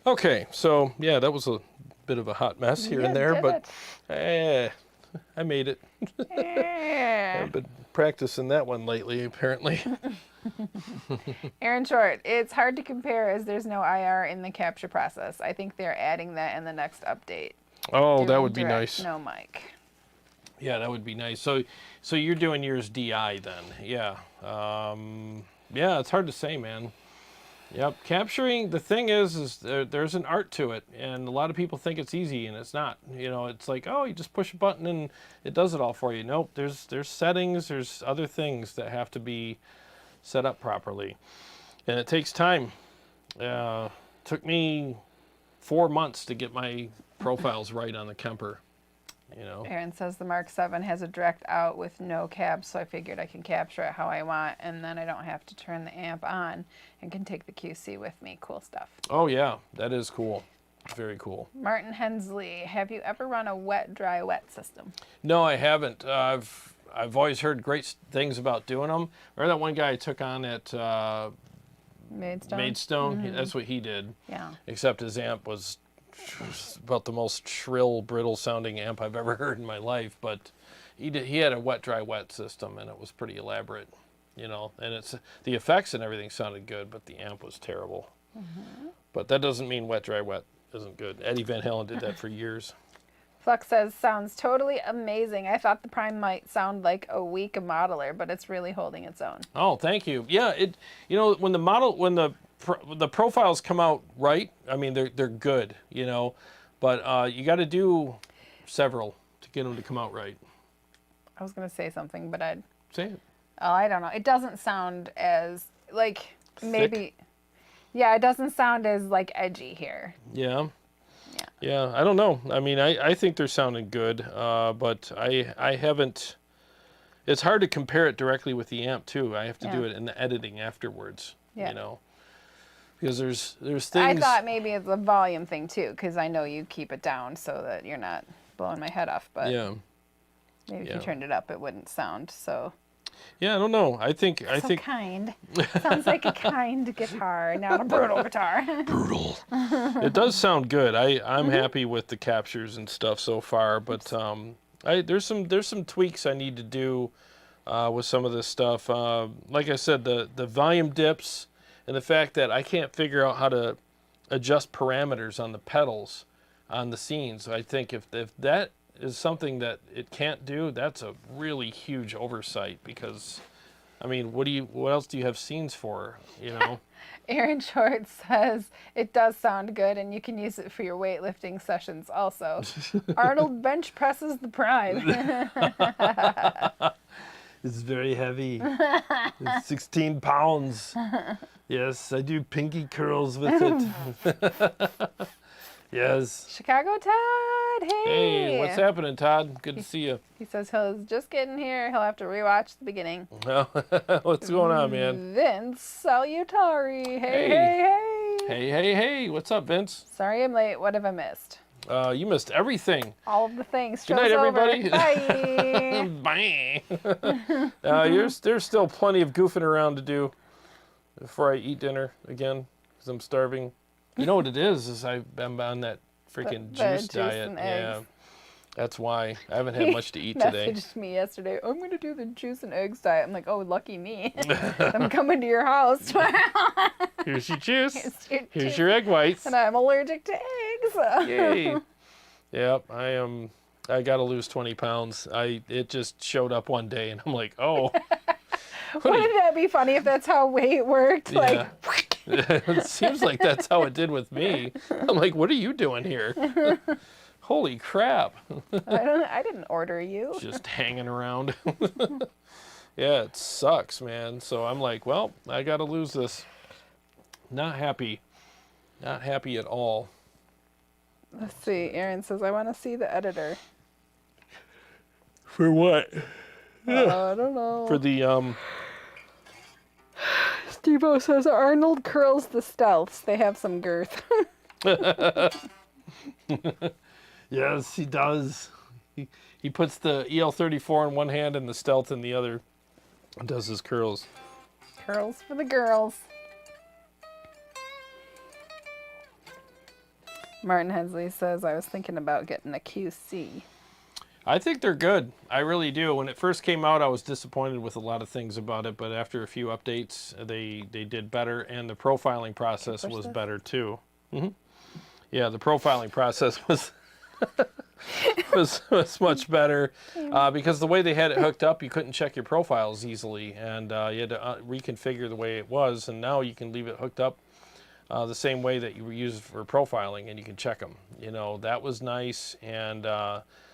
Okay, so yeah, that was a bit of a hot mess here and there, but I made it. I've been practicing that one lately, apparently. Aaron Short, it's hard to compare as there's no IR in the capture process. I think they're adding that in the next update. Oh, that Doing would be direct, nice. no mic. Yeah, that would be nice. So you're doing yours DI then? Yeah. Yeah, it's hard to say, man. Yep, capturing. The thing is there's an art to it, and a lot of people think it's easy, and it's not. You know, it's like, oh, you just push a button and it does it all for you. Nope, there's settings, there's other things that have to be set up properly, and it takes time. Took me 4 months to get my profiles right on the Kemper. You know. Aaron says the Mark 7 has a direct out with no cab, so I figured I can capture it how I want, and then I don't have to turn the amp on and can take the QC with me. Cool stuff. Oh yeah, that is cool. Very cool. Martin Hensley, have you ever run a wet, dry, wet system? No, I haven't. I've always heard great things about doing them. Remember that one guy I took on at Maidstone? That's what he did. Yeah. Except his amp was about the most shrill, brittle sounding amp I've ever heard in my life. But he had a wet, dry, wet system, and it was pretty elaborate, you know. And the effects and everything sounded good, but the amp was terrible. But that doesn't mean wet, dry, wet isn't good. Eddie Van Halen did that for years. Flux says, sounds totally amazing. I thought the Prime might sound like a weak modeler, but it's really holding its own. Oh, thank you. Yeah, you know, when the profiles come out right, I mean, they're good, you know, but you got to do several to get them to come out right. I was going to say something, but I'd say it. Oh, I don't know. It doesn't sound as like Thick? Maybe. Yeah, it doesn't sound as like edgy here. Yeah. Yeah. Yeah, I don't know. I mean, I think they're sounding good, but I haven't. It's hard to compare it directly with the amp too. I have to do it in the editing afterwards. Yeah. You know. Because there's things. I thought maybe it's a volume thing too, because I know you keep it down so that you're not blowing my head off. But yeah. Maybe if you turned it up, it wouldn't sound so. Yeah, I don't know. I think kind. Sounds like a kind guitar, not a brutal guitar. Brutal. It does sound good. I'm happy with the captures and stuff so far, but there's some tweaks I need to do with some of this stuff. Like I said, the volume dips and the fact that I can't figure out how to adjust parameters on the pedals on the scenes. I think if that is something that it can't do, that's a really huge oversight, because I mean, what else do you have scenes for, you know? Aaron Short says it does sound good and you can use it for your weightlifting sessions also. Arnold bench presses the Prime. It's very heavy. It's 16 pounds. Yes, I do pinky curls with it. Yes. Chicago Todd, hey. Hey, what's happening, Todd? Good to see you. He says he's just getting here. He'll have to rewatch the beginning. What's going on, man? Vince Salutari. Hey. Hey. What's up, Vince? Sorry I'm late. What have I missed? You missed everything. All of the things. Good night, everybody. Bye. Bye. There's still plenty of goofing around to do before I eat dinner again, because I'm starving. You know what it is I've been on that freaking juice diet. Yeah, that's why I haven't had much to eat today. He messaged me yesterday, I'm going to do the juice and eggs diet. I'm like, oh, lucky me. I'm coming to your house. Here's your juice. Here's your egg whites. And I'm allergic to eggs. Yay. Yep, I got to lose 20 pounds. It just showed up one day, and I'm like, oh. Wouldn't that be funny if that's how weight worked? Yeah. Like, it seems like that's how it did with me. I'm like, what are you doing here? Holy crap. I didn't order you. Just hanging around. Yeah, it sucks, man. So I'm like, well, I got to lose this. Not happy. Not happy at all. Let's see. Aaron says, I want to see the editor. For what? I don't know. For the, Steve-O says, Arnold curls the stealths. They have some girth. Yes, he does. He puts the EL34 in one hand and the stealth in the other. And does his curls. Curls for the girls. Martin Hensley says, I was thinking about getting a QC. I think they're good. I really do. When it first came out, I was disappointed with a lot of things about it, but after a few updates, they did better, and the profiling process was better too. Yeah, the profiling process was was much better because the way they had it hooked up, you couldn't check your profiles easily, and you had to reconfigure the way it was, and now you can leave it hooked up the same way that you use it for profiling, and you can check them. You know, that was nice, and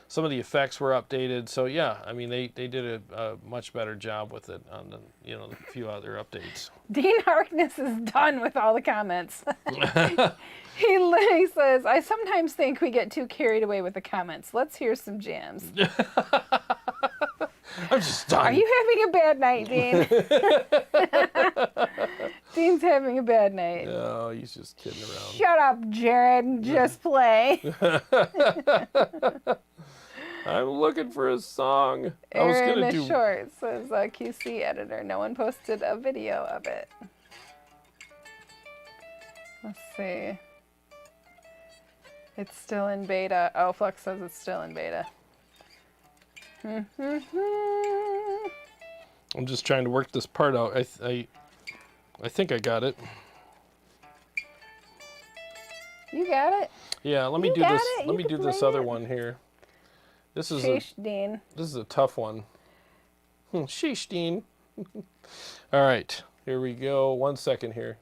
some of the effects were updated. So yeah, I mean, they did a much better job with it on the, you know, the few other updates. Dean Harkness is done with all the comments. He literally says, I sometimes think we get too carried away with the comments. Let's hear some jams. I'm just done. Are you having a bad night, Dean? Dean's having a bad night. No, he's just kidding around. Shut up, Jarrod. Just play. I'm looking for a song. Aaron the Short says QC editor. No one posted a video of it. Let's see. It's still in beta. Oh, Flux says it's still in beta. I'm just trying to work this part out. I think I got it. You got it? Yeah, let me do this. Let me do this other one here. This is Dean. This is a tough one. Sheesh, Dean. All right, here we go. 1 second here.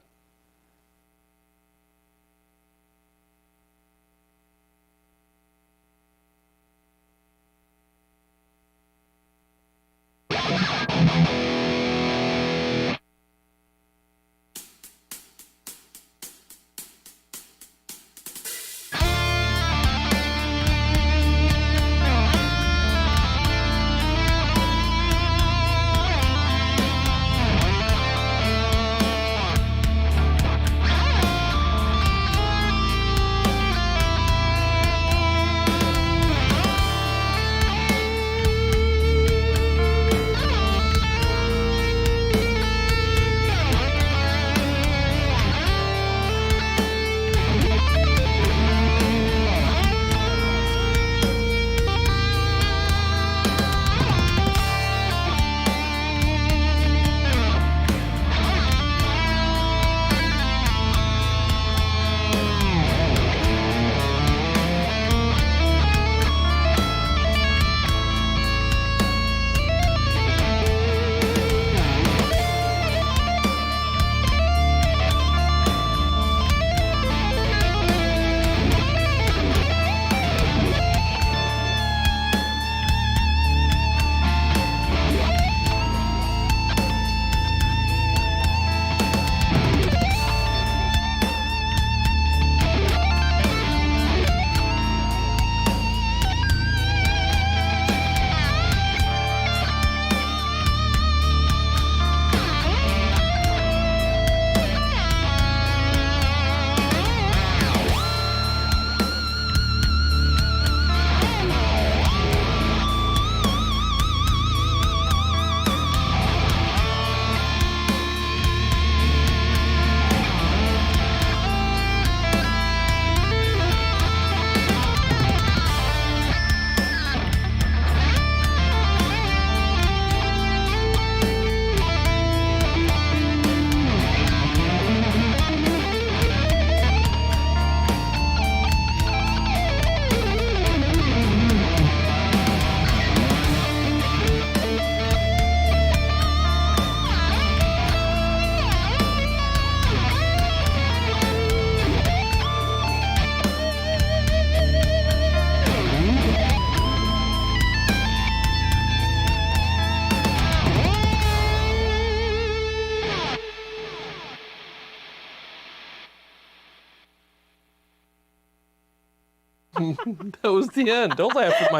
That was the end. Don't laugh at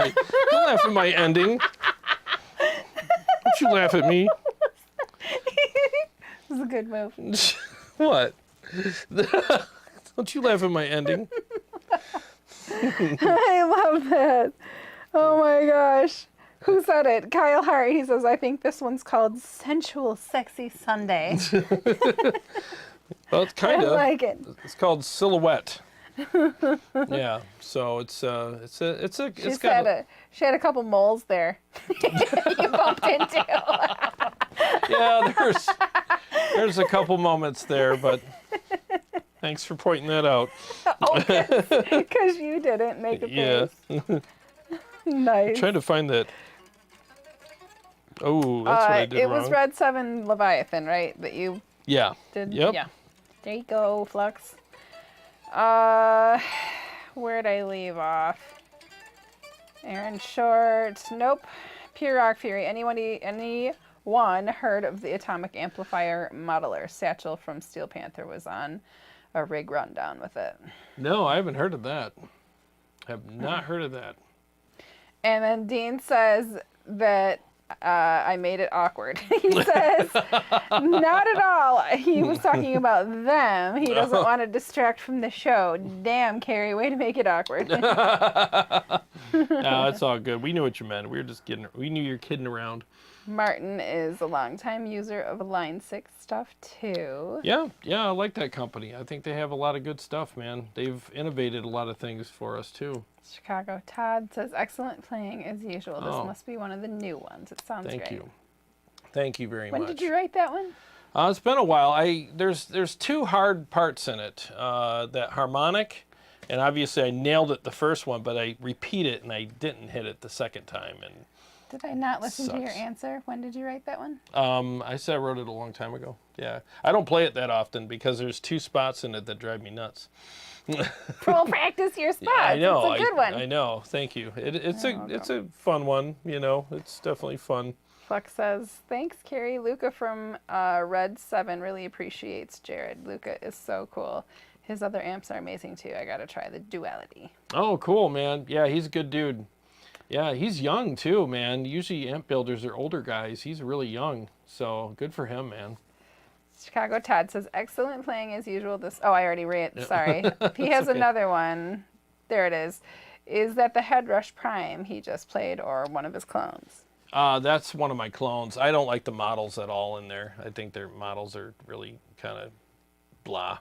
my ending. Don't you laugh at me. This is a good move. What? Don't you laugh at my ending. I love that. Oh my gosh. Who said it? Kyle Hart. He says, I think this one's called Sensual Sexy Sunday. Well, it's kind of. I like it. It's called Silhouette. Yeah, so it's got She had a couple moles there. You bumped into. Yeah, there's a couple moments there, but thanks for pointing that out. Because you didn't make a face. Yeah. Nice. I'm trying to find that. Oh, that's what I did it wrong. was Red 7 Leviathan, right? That you Yeah. did? Yep. Yeah. There you go, Flux. Where'd I leave off? Aaron Short. Nope. Pure Rock Fury. Anyone heard of the Atomic Amplifier Modeler? Satchel from Steel Panther was on a rig rundown with it. No, I haven't heard of that. Have not heard of that. And then Dean says that I made it awkward. He says, not at all. He was talking about them. He doesn't want to distract from the show. Damn, Carrie, way to make it awkward. No, it's all good. We knew what you meant. We knew you're kidding around. Martin is a longtime user of Line 6 stuff, too. Yeah, I like that company. I think they have a lot of good stuff, man. They've innovated a lot of things for us, too. Chicago Todd says, excellent playing as usual. This must be one of the new ones. It sounds great. Thank you. Thank you very much. When did you write that one? It's been a while. There's two hard parts in it. That harmonic, and obviously I nailed it the first one, but I repeat it and I didn't hit it the second time. And did I not listen to your answer? When did you write that one? I said I wrote it a long time ago. Yeah, I don't play it that often because there's two spots in it that drive me nuts. Full practice your spots. I know. It's a good one. I know. Thank you. It's a fun one. You know, it's definitely fun. Flex says, thanks, Carrie. Luca from Red 7 really appreciates Jarrod. Luca is so cool. His other amps are amazing too. I gotta try the Duality. Oh, cool, man. Yeah, he's a good dude. Yeah, he's young too, man. Usually amp builders are older guys. He's really young, so good for him, man. Chicago Todd says, excellent playing as usual. I already read it. Sorry. He has another one. There it is. Is that the Headrush Prime he just played or one of his clones? That's one of my clones. I don't like the models at all in there. I think their models are really kind of blah.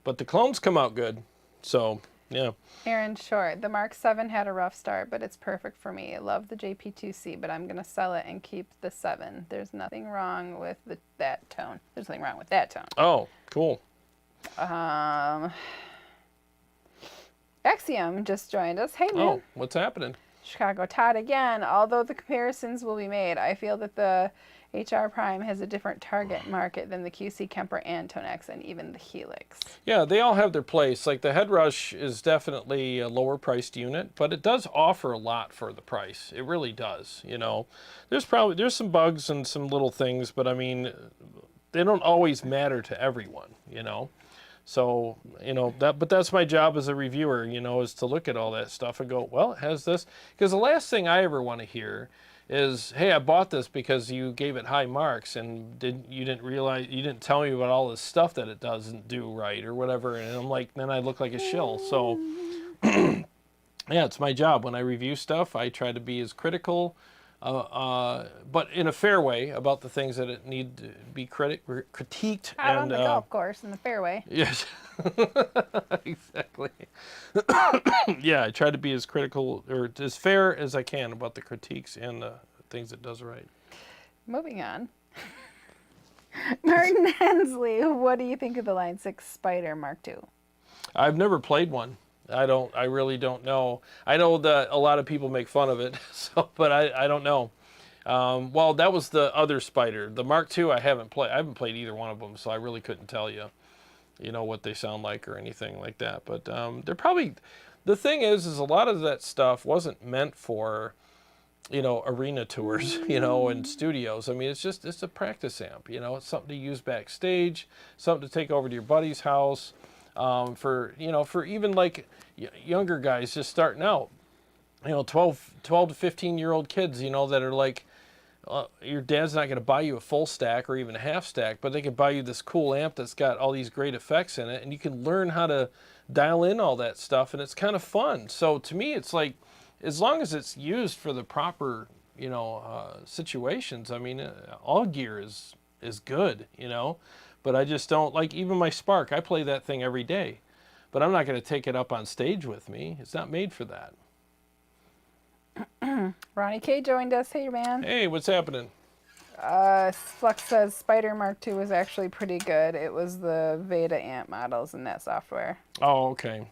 But the clones come out good, so yeah. Aaron Short, the Mark 7 had a rough start, but it's perfect for me. I love the JP2C, but I'm going to sell it and keep the 7. There's nothing wrong with that tone. There's nothing wrong with that tone. Oh, cool. Axiom just joined us. Hey, man. Oh, what's happening? Chicago Todd again. Although the comparisons will be made, I feel that the HR Prime has a different target market than the QC, Kemper, and Tonex, and even the Helix. Yeah, they all have their place. Like the Headrush is definitely a lower priced unit, but it does offer a lot for the price. It really does. You know, there's some bugs and some little things, but I mean, they don't always matter to everyone. You know. So, you know, but that's my job as a reviewer, you know, is to look at all that stuff and go, well, it has this. Because the last thing I ever want to hear is, hey, I bought this because you gave it high marks and you didn't tell me about all this stuff that it doesn't do right or whatever. And I'm like, then I look like a shill. So, yeah, it's my job. When I review stuff, I try to be as critical, but in a fair way about the things that it need to be critiqued. Out on the golf course in the fairway. Yes, exactly. Yeah, I try to be as critical or as fair as I can about the critiques and the things it does right. Moving on. Martin Hensley, what do you think of the Line 6 Spider Mark II? I've never played one. I really don't know. I know that a lot of people make fun of it, but I don't know. Well, that was the other Spider. The Mark II I haven't played. I haven't played either one of them, so I really couldn't tell you, what they sound like or anything like that. But they're probably, the thing is a lot of that stuff wasn't meant for, arena tours, and studios. I mean, it's a practice amp, it's something to use backstage, something to take over to your buddy's house. For even like younger guys just starting out, 12 to 15-year-old kids, that are like, your dad's not going to buy you a full stack or even a half stack, but they can buy you this cool amp that's got all these great effects in it, and you can learn how to dial in all that stuff, and it's kind of fun. So to me, it's like, as long as it's used for the proper, situations, I mean, all gear is good, But I just don't, like even my Spark, I play that thing every day. But I'm not going to take it up on stage with me. It's not made for that. Ronnie K joined us. Hey, man. Hey, what's happening? Flux says Spider Mark II was actually pretty good. It was the Veda Amp models in that software. Oh, okay.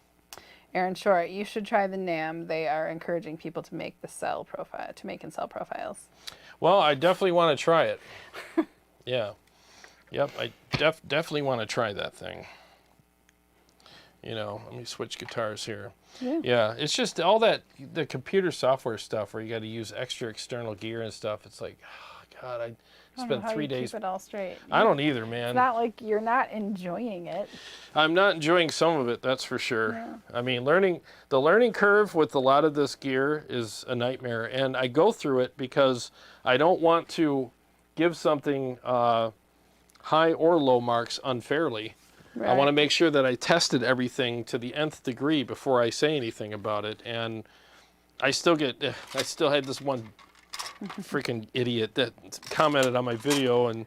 Aaron Short, you should try the NAMM. They are encouraging people to make the cell profile, to make and sell profiles. Well, I definitely want to try it. Yeah. Yep, I definitely want to try that thing. You know, let me switch guitars here. Yeah, it's just all that, the computer software stuff where you got to use extra external gear and stuff. It's like, oh, God, I spent 3 days. Keep it all straight. I don't either, man. It's not like you're not enjoying it. I'm not enjoying some of it, that's for sure. Yeah. I mean, the learning curve with a lot of this gear is a nightmare, and I go through it because I don't want to give something high or low marks unfairly. Right. I want to make sure that I tested everything to the nth degree before I say anything about it, and I still had this one freaking idiot that commented on my video and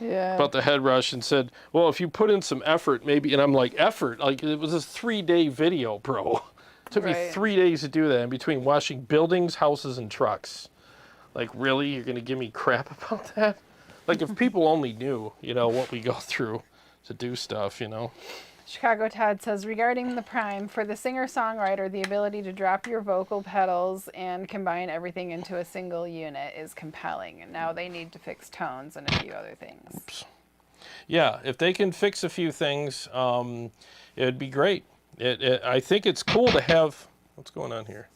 about the Headrush and said, well, if you put in some effort, maybe, and I'm like, effort? Like, it was a 3-day video, bro. It took me 3 days to do that in between washing buildings, houses, and trucks. Like, really? You're going to give me crap about that? Like, if people only knew, you know, what we go through to do stuff, you know. Chicago Todd says, regarding the Prime, for the singer-songwriter, the ability to drop your vocal pedals and combine everything into a single unit is compelling. And now they need to fix tones and a few other things. Oops. Yeah, if they can fix a few things, it'd be great. I think it's cool to have... What's going on here?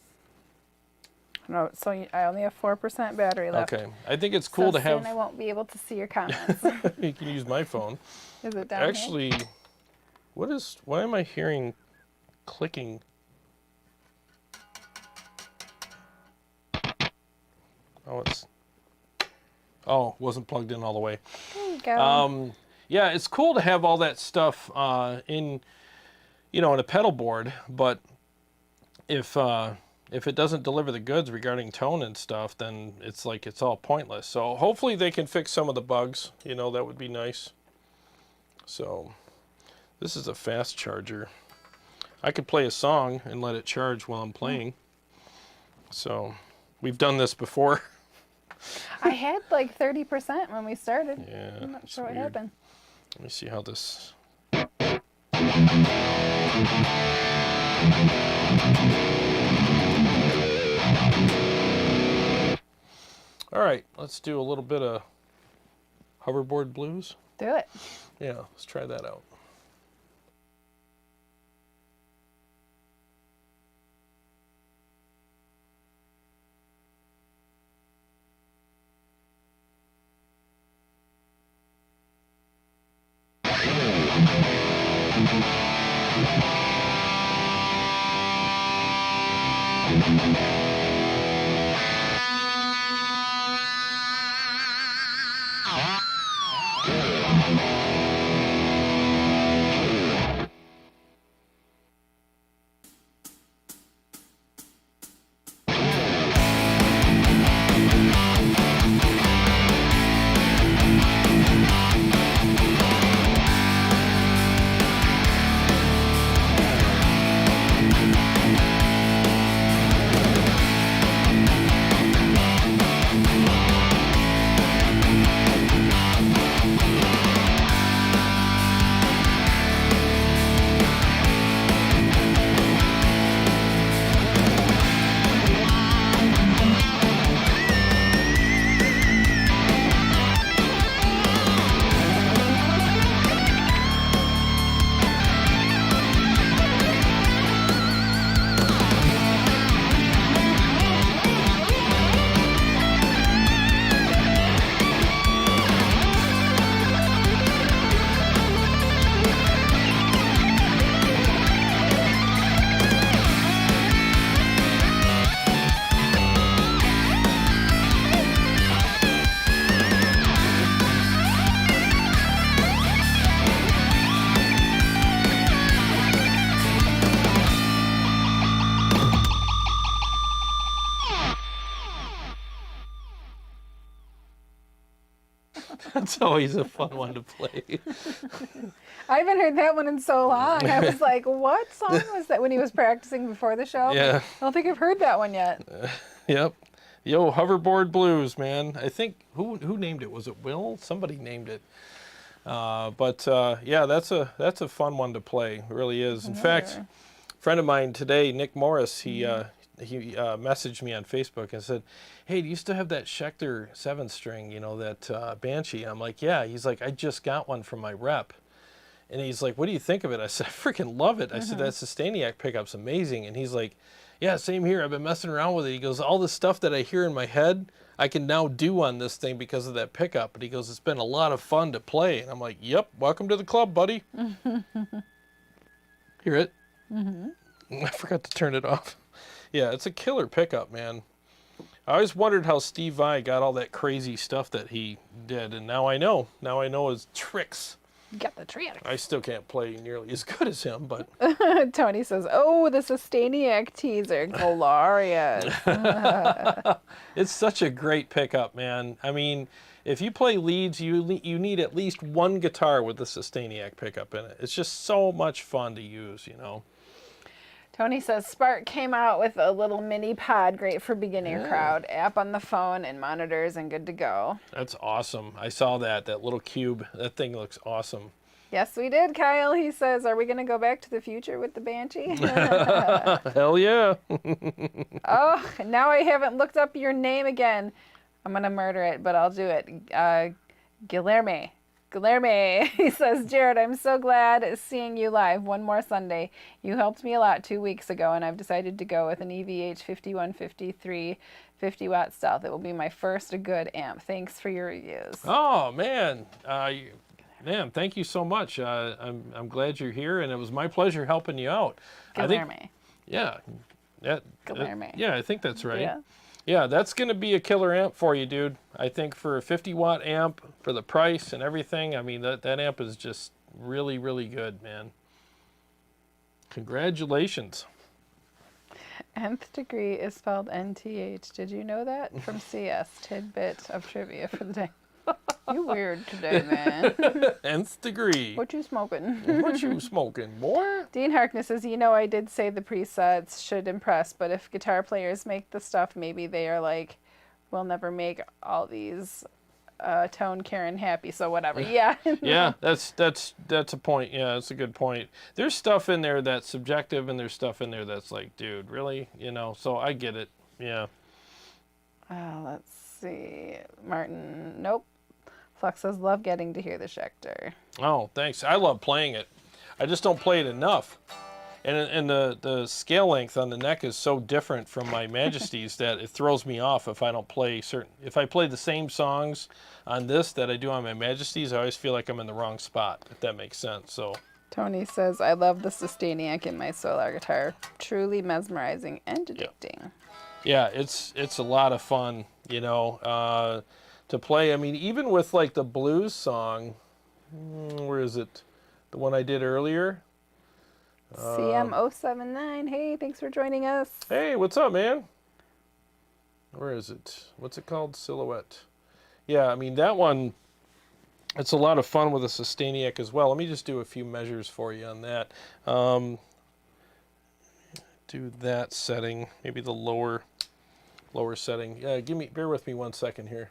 No, so I only have 4% battery left. Okay, I think it's cool to have... soon I won't be able to see your comments. You can use my phone. Is it down Actually, why am I hearing clicking? Wasn't plugged in all the way. There you go. Yeah, it's cool to have all that stuff in a pedal board, but if it doesn't deliver the goods regarding tone and stuff, then it's all pointless. So hopefully they can fix some of the bugs. You know, that would be nice. So this is a fast charger. I could play a song and let it charge while I'm playing. So we've done this before. I had like 30% when we started. Yeah, I'm not sure what happened. Let me see how this... All right, let's do a little bit of hoverboard blues. Do it. Yeah, let's try that out. That's always a fun one to play. I haven't heard that one in so long. I was like, what song was that when he was practicing before the show? Yeah. I don't think I've heard that one yet. Yep. Yo, hoverboard blues, man. I think who named it? Was it Will? Somebody named it. Yeah, that's a fun one to play. It really is. In fact, a friend of mine today, Nick Morris, he messaged me on Facebook and said, "Hey, do you still have that Schecter 7-string? You know, that Banshee?" And I'm like, "Yeah." He's like, "I just got one from my rep." And he's like, "What do you think of it?" I said, "I freaking love it." I said, "That Sustainiac pickup's amazing." And he's like, "Yeah, same here. I've been messing around with it." He goes, "All the stuff that I hear in my head, I can now do on this thing because of that pickup." And he goes, "It's been a lot of fun to play." And I'm like, "Yep, welcome to the club, buddy." Hear it? I forgot to turn it off. Yeah, it's a killer pickup, man. I always wondered how Steve Vai got all that crazy stuff that he did, and now I know. Now I know his tricks. You got the tricks. I still can't play nearly as good as him, but... Tony says, "Oh, the Sustainiac teaser. Glorious." It's such a great pickup, man. I mean, if you play leads, you need at least one guitar with the Sustainiac pickup in it. It's just so much fun to use, you know. Tony says, "Spark came out with a little mini pod, great for beginner crowd. App on the phone and monitors and good to go." That's awesome. I saw that little cube. That thing looks awesome. Yes, we did, Kyle. He says, "Are we going to go back to the future with the Banshee?" Hell yeah. Oh, now I haven't looked up your name again. I'm going to murder it, but I'll do it. Guilherme. He says, "Jarrod, I'm so glad seeing you live one more Sunday. You helped me a lot 2 weeks ago, and I've decided to go with an EVH 5153 50-watt stealth. It will be my first good amp. Thanks for your reviews." Oh, man. Man, thank you so much. I'm glad you're here, and it was my pleasure helping you out. Guilherme. Yeah. Guilherme. Yeah, I think that's right. Yeah. Yeah, that's going to be a killer amp for you, dude. I think for a 50-watt amp, for the price and everything, I mean, that amp is just really, really good, man. Congratulations. Nth degree is spelled NTH. Did you know that? From CS. Tidbit of trivia for the day. You weird today, man. Nth degree. What you smoking? What you smoking, boy? Dean Harkness says, I did say the presets should impress, but if guitar players make the stuff, maybe they are like, we'll never make all these tone Karen happy, so whatever. Yeah. Yeah, that's a point. Yeah, that's a good point. There's stuff in there that's subjective, and there's stuff in there that's like, dude, really? You know, so I get it. Yeah. Let's see. Martin, nope. Flux says, love getting to hear the Schecter. Oh, thanks. I love playing it. I just don't play it enough. And the scale length on the neck is so different from my Majesties that it throws me off if I don't play if I play the same songs on this that I do on my Majesties, I always feel like I'm in the wrong spot, if that makes sense. So Tony says, I love the Sustainiac in my Solar guitar. Truly mesmerizing and addicting. Yeah, it's a lot of fun, you know, to play. I mean, even with like the blues song, where is it? The one I did earlier? CM079. Hey, thanks for joining us. Hey, what's up, man? Where is it? What's it called? Silhouette. Yeah, I mean, that one, it's a lot of fun with a Sustainiac as well. Let me just do a few measures for you on that. Do that setting, maybe the lower setting. Yeah, bear with me 1 second here.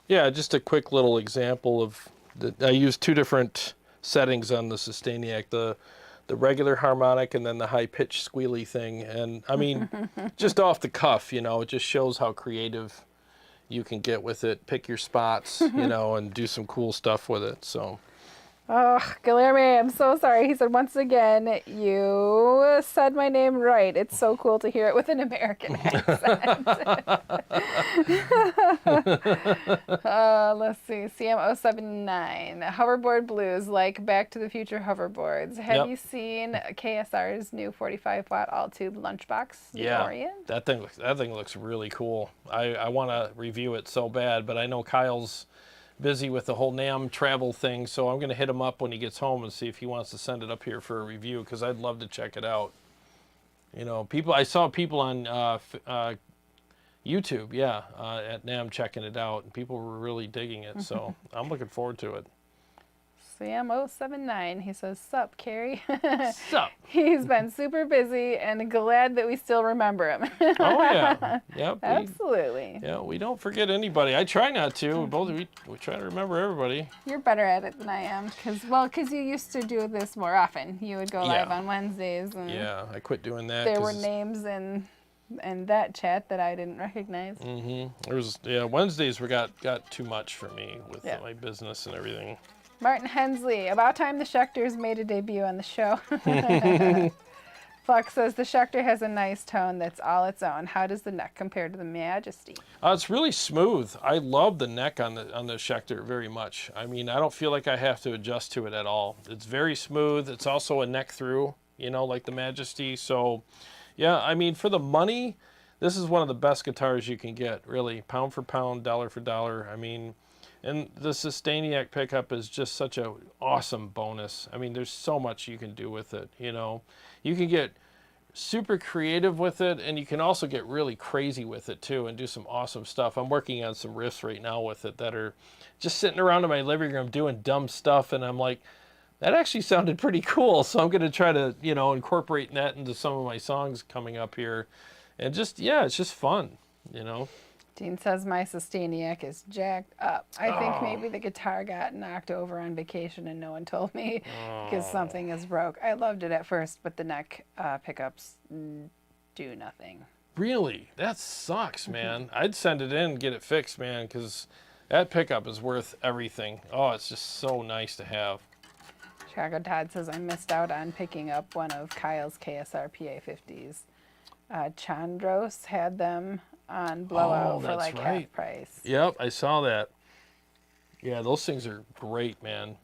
Yeah, just a quick little example of I use two different settings on the Sustainiac, the regular harmonic and then the high pitched squealy thing. And I mean, just off the cuff, you know, it just shows how creative you can get with it. Pick your spots, you know, and do some cool stuff with it. So. Oh, Guilherme, I'm so sorry. He said, once again, you said my name right. It's so cool to hear it with an American accent. Let's see. CM079. Hoverboard Blues, like Back to the Future hoverboards. Have you seen KSR's new 45-watt all-tube lunchbox? Yeah, that thing looks really cool. I want to review it so bad, but I know Kyle's busy with the whole NAMM travel thing, so I'm going to hit him up when he gets home and see if he wants to send it up here for a review, because I'd love to check it out. You know, I saw people on YouTube, at NAMM checking it out, and people were really digging it, so I'm looking forward to it. CM079, he says, sup, Carrie? Sup? He's been super busy and glad that we still remember him. Oh, yeah. Yep. Absolutely. Yeah, we don't forget anybody. I try not to. We try to remember everybody. You're better at it than I am, because you used to do this more often. You would go live on Wednesdays. And yeah, I quit doing that. There were names in that chat that I didn't recognize. There was, Wednesdays got too much for me with my business and everything. Martin Hensley, about time the Schecters made a debut on the show. Flux says the Schecter has a nice tone that's all its own. How does the neck compare to the Majesty? It's really smooth. I love the neck on the Schecter very much. I mean, I don't feel like I have to adjust to it at all. It's very smooth. It's also a neck through, you know, like the Majesty. So, yeah, I mean, for the money, this is one of the best guitars you can get, really. Pound for pound, dollar for dollar. I mean, and the Sustainiac pickup is just such an awesome bonus. I mean, there's so much you can do with it, you know. You can get super creative with it, and you can also get really crazy with it, too, and do some awesome stuff. I'm working on some riffs right now with it that are just sitting around in my living room doing dumb stuff, and I'm like, that actually sounded pretty cool, so I'm going to try to, you know, incorporate that into some of my songs coming up here. And just, yeah, it's just fun, you know. Dean says my Sustainiac is jacked up. I think maybe the guitar got knocked over on vacation and no one told me because something is broke. I loved it at first, but the neck pickups do nothing. Really? That sucks, man. I'd send it in and get it fixed, man, because that pickup is worth everything. Oh, it's just so nice to have. Chicago Todd says I missed out on picking up one of Kyle's KSR PA50s. Chandros had them on blowout for like half price. Yep, I saw that. Yeah, those things are great, man.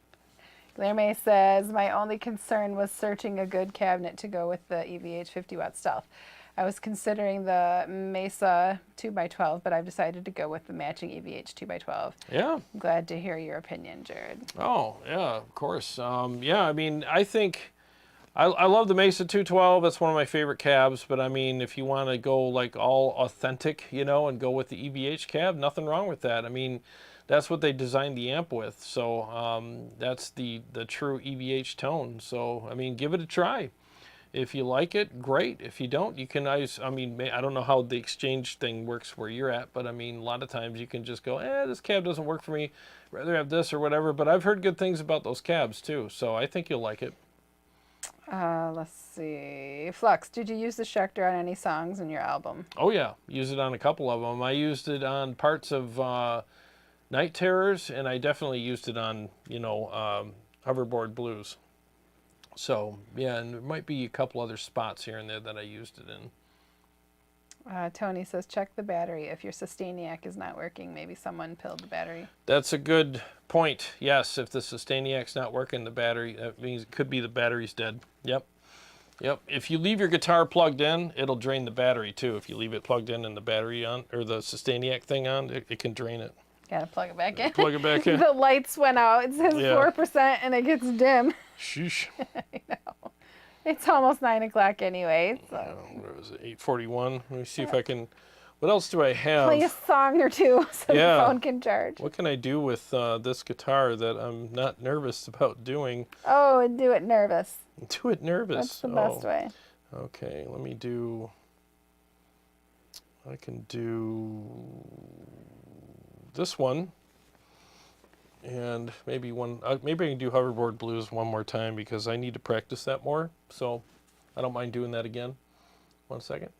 Guilherme says, my only concern was searching a good cabinet to go with the EVH 50-watt Stealth. I was considering the Mesa 2x12, but I've decided to go with the matching EVH 2x12. Yeah. I'm glad to hear your opinion, Jarrod. Oh, yeah, of course. Yeah, I mean, I think I love the Mesa 212. That's one of my favorite cabs. But I mean, if you want to go like all authentic, you know, and go with the EVH cab, nothing wrong with that. I mean, that's what they designed the amp with. So that's the true EVH tone. So I mean, give it a try. If you like it, great. If you don't, you can I mean, I don't know how the exchange thing works where you're at, but I mean, a lot of times you can just go, this cab doesn't work for me. Rather have this or whatever. But I've heard good things about those cabs too. So I think you'll like it. Let's see. Flux, did you use the Schecter on any songs in your album? Oh, yeah. Use it on a couple of them. I used it on parts of Night Terrors, and I definitely used it on, you know, Hoverboard Blues. So, yeah, and there might be a couple other spots here and there that I used it in. Tony says, check the battery. If your Sustainiac is not working, maybe someone pilled the battery. That's a good point. Yes, if the Sustainiac's not working, the battery, that means it could be the battery's dead. Yep. Yep. If you leave your guitar plugged in, it'll drain the battery too. If you leave it plugged in and the battery on, or the Sustainiac thing on, it can drain it. Gotta plug it back in. Plug it back in. The lights went out. It says 4% and it gets dim. Sheesh. I know. It's almost 9 o'clock anyway. So. What was it, 8:41? Let me see if I can... What else do I have? Play a song or two so the phone can charge. What can I do with this guitar that I'm not nervous about doing? Oh, do it nervous. Do it nervous. That's the best way. Okay, let me do... I can do this one. And maybe maybe I can do Hoverboard Blues one more time because I need to practice that more. So I don't mind doing that again. 1 second.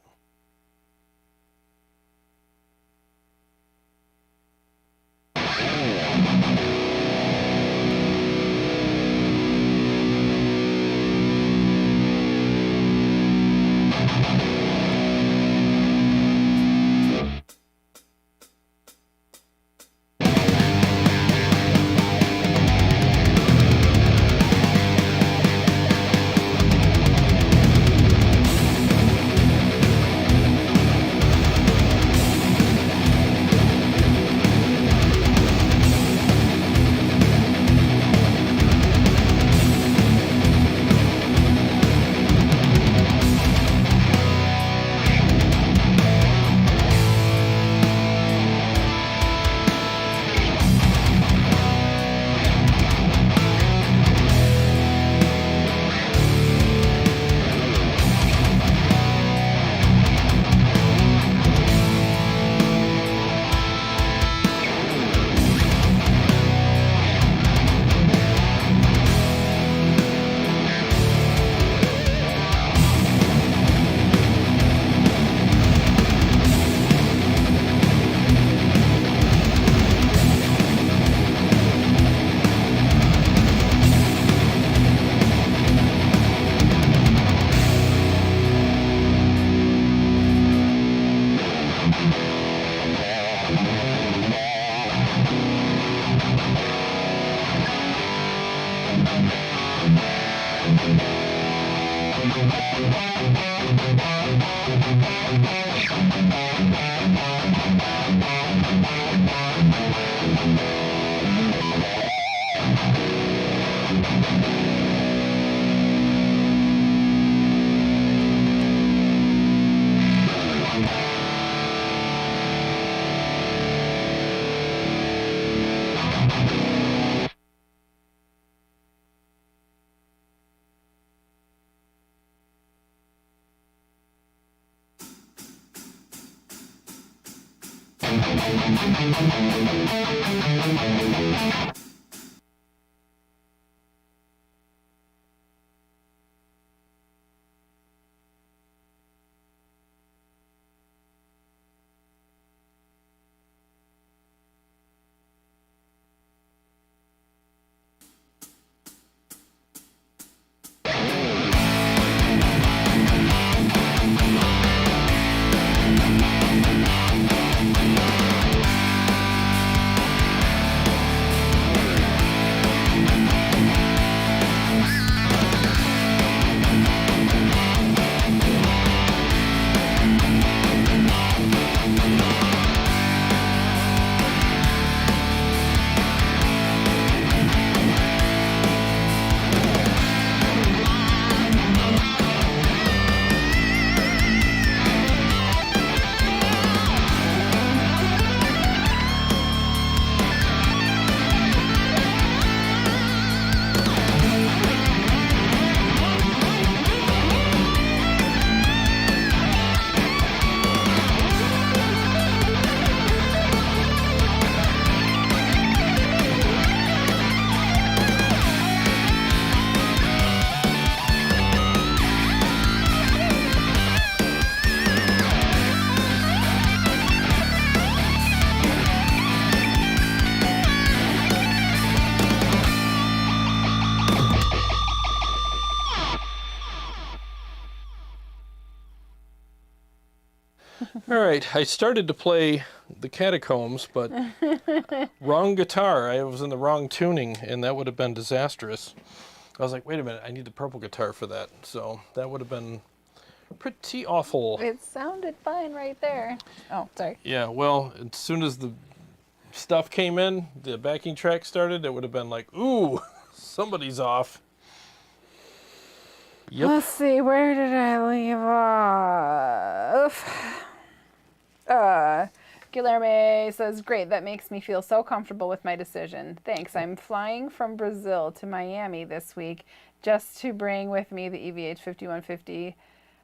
All right, I started to play the Catacombs, but wrong guitar. I was in the wrong tuning, and that would have been disastrous. I was like, wait a minute, I need the purple guitar for that. So that would have been pretty awful. It sounded fine right there. Oh, sorry. Yeah, well, as soon as the stuff came in, the backing track started, it would have been like, ooh, somebody's off. Yep. Let's see, where did I leave off? Guilherme says, great, that makes me feel so comfortable with my decision. Thanks. I'm flying from Brazil to Miami this week just to bring with me the EVH 5150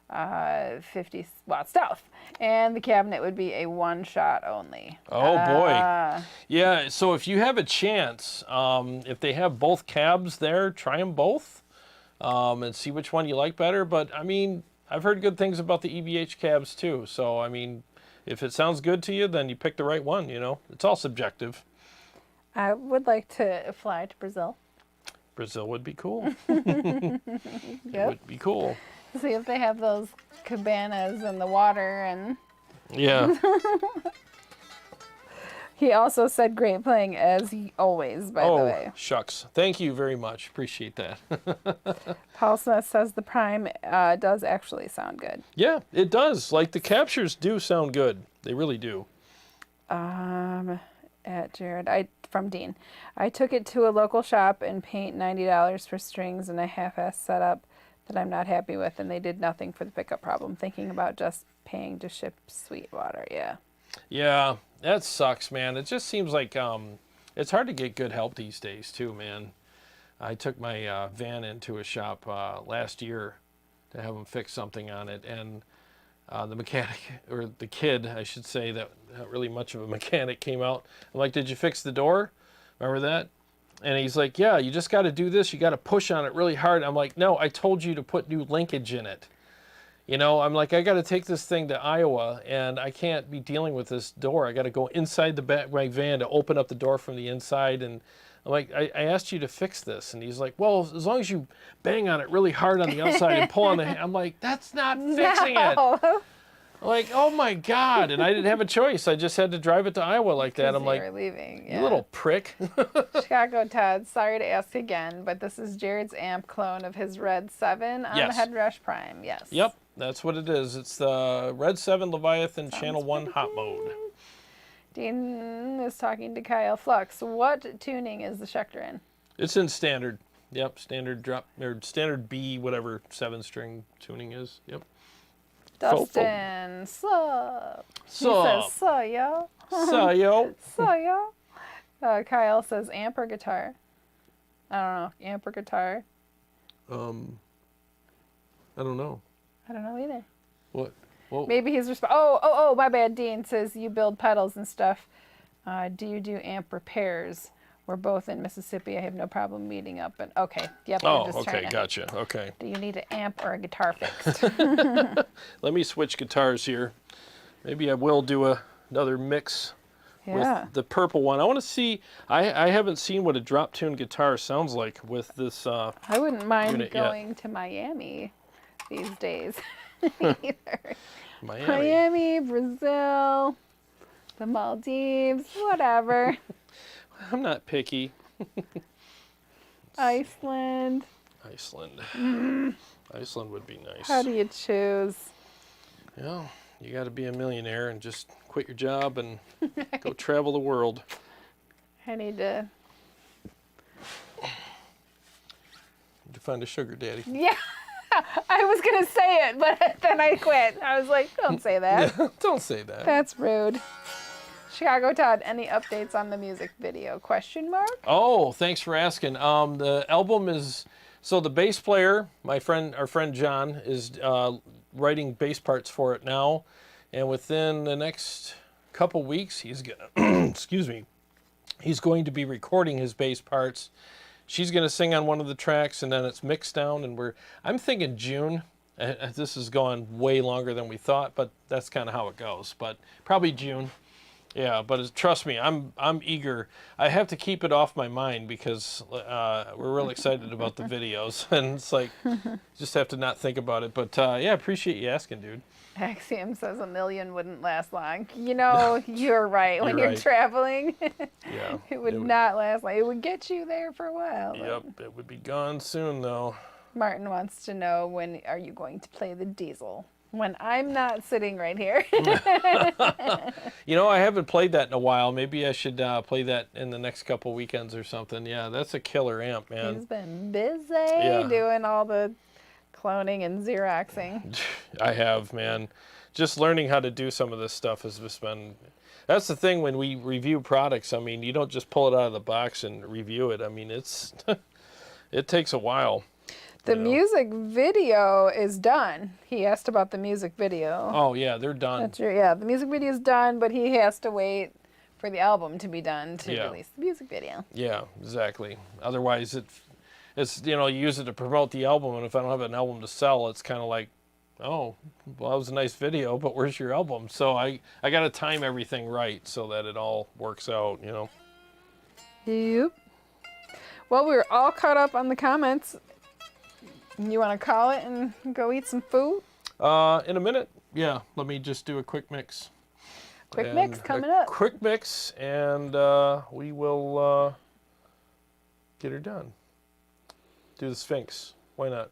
50 watt stealth. And the cabinet would be a one-shot only. Oh, boy. Yeah, so if you have a chance, if they have both cabs there, try them both and see which one you like better. But, I mean, I've heard good things about the EVH cabs, too. So, I mean, if it sounds good to you, then you pick the right one, you know. It's all subjective. I would like to fly to Brazil. Brazil would be cool. It would be cool. See if they have those cabanas in the water and... Yeah. He also said great playing as always, by the way. Oh, shucks. Thank you very much. Appreciate that. Paul Smith says the Prime does actually sound good. Yeah, it does. Like, the captures do sound good. They really do. At Jarrod, from Dean. I took it to a local shop and paid $90 for strings and a half-ass setup that I'm not happy with, and they did nothing for the pickup problem. Thinking about just paying to ship Sweetwater, yeah. Yeah, that sucks, man. It just seems like it's hard to get good help these days, too, man. I took my van into a shop last year to have them fix something on it, and the mechanic, or the kid, I should say, that not really much of a mechanic, came out. I'm like, did you fix the door? Remember that? And he's like, yeah, you just got to do this. You got to push on it really hard. I'm like, no, I told you to put new linkage in it. You know, I'm like, I got to take this thing to Iowa, and I can't be dealing with this door. I got to go inside the back of my van to open up the door from the inside. And I'm like, I asked you to fix this. And he's like, well, as long as you bang on it really hard on the outside and pull on the I'm like, that's not fixing it. Like, oh my God. And I didn't have a choice. I just had to drive it to Iowa like that. I'm like, leaving. Yeah. You little prick. Chicago Todd, sorry to ask again, but this is Jarrod's amp clone of his Red 7 on the Headrush Prime. Yes. Yep, that's what it is. It's the Red 7 Leviathan Channel 1 hot mode. Dean is talking to Kyle Flux. What tuning is the Schecter in? It's in standard. Yep, standard drop, or standard B, whatever 7-string tuning is. Yep. Dustin, sup? He Sup? says, so yo. So, yo. So yo. Kyle says, amp or guitar? I don't know. Amp or guitar? I don't know. I don't know either. What? Whoa. Maybe he's oh, my bad. Dean says you build pedals and stuff. Do you do amp repairs? We're both in Mississippi. I have no problem meeting up. And okay, yep. Oh, okay, gotcha. Okay. Do you need an amp or a guitar fixed? Let me switch guitars here. Maybe I will do another mix with the purple one. I want to see. I haven't seen what a drop tune guitar sounds like with this. I wouldn't mind going yet. To Miami these days. Either. Miami, Brazil, the Maldives, whatever. I'm not picky. Iceland. Iceland would be nice. How do you choose? Well, you got to be a millionaire and just quit your job and go travel the world. I need to find a sugar daddy. Yeah. I was going to say it, but then I quit. I was like, don't say that. Yeah, don't say that. That's rude. Chicago Todd, any updates on the music video? Question mark? Oh, thanks for asking. The album is, so the bass player, our friend John, is writing bass parts for it now. And within the next couple weeks, he's gonna, excuse me, he's going to be recording his bass parts. She's going to sing on one of the tracks, and then it's mixed down, and I'm thinking June. This has gone way longer than we thought, but that's kind of how it goes. But probably June. Yeah, but trust me, I'm eager. I have to keep it off my mind because we're real excited about the videos, and it's like just have to not think about it. But yeah, appreciate you asking, dude. Axiom says $1 million wouldn't last long. You know, you're right. When you're traveling, yeah, it would not last long. It would get you there for a while. Yep, it would be gone soon, though. Martin wants to know, when are you going to play the Diesel? When I'm not sitting right here. You know, I haven't played that in a while. Maybe I should play that in the next couple weekends or something. Yeah, that's a killer amp, man. He's been busy doing all the cloning and Xeroxing. I have, man. Just learning how to do some of this stuff has just been... That's the thing when we review products. I mean, you don't just pull it out of the box and review it. I mean, it's it takes a while. The you know? music video is done. He asked about the music video. Oh yeah, they're done. That's true. Yeah, the music video is done, but he has to wait for the album to be done to release the music video. Yeah, exactly. Otherwise, it's you know, you use it to promote the album, and if I don't have an album to sell, it's kind of like, oh, well, that was a nice video, but where's your album? So I got to time everything right so that it all works out, you know. Yep. Well, we're all caught up on the comments. You want to call it and go eat some food? In a minute. Yeah, let me just do a quick mix. Quick mix coming up. Quick mix, and we will get her done. Do the Sphinx. Why not?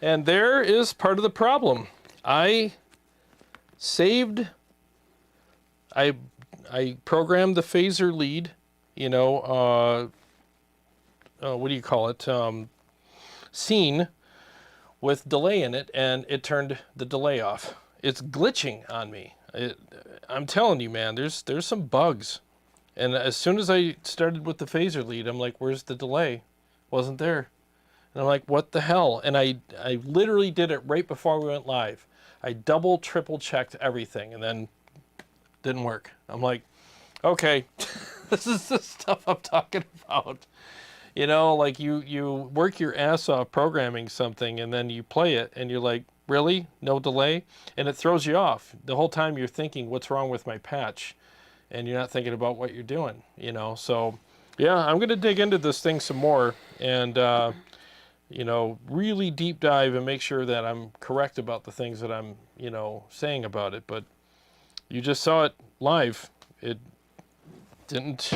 And there is part of the problem. I programmed the phaser lead, you know, what do you call it? Scene with delay in it, and it turned the delay off. It's glitching on me. I'm telling you, man, there's some bugs. And as soon as I started with the phaser lead, I'm like, where's the delay? Wasn't there. And I'm like, what the hell? And I literally did it right before we went live. I double, triple checked everything, and then didn't work. I'm like, okay, this is the stuff I'm talking about. You know, like you work your ass off programming something, and then you play it, and you're like, really? No delay? And it throws you off. The whole time you're thinking, what's wrong with my patch? and you're not thinking about what you're doing, you know. So, yeah, I'm going to dig into this thing some more and, you know, really deep dive and make sure that I'm correct about the things that I'm, you know, saying about it. But you just saw it live. It didn't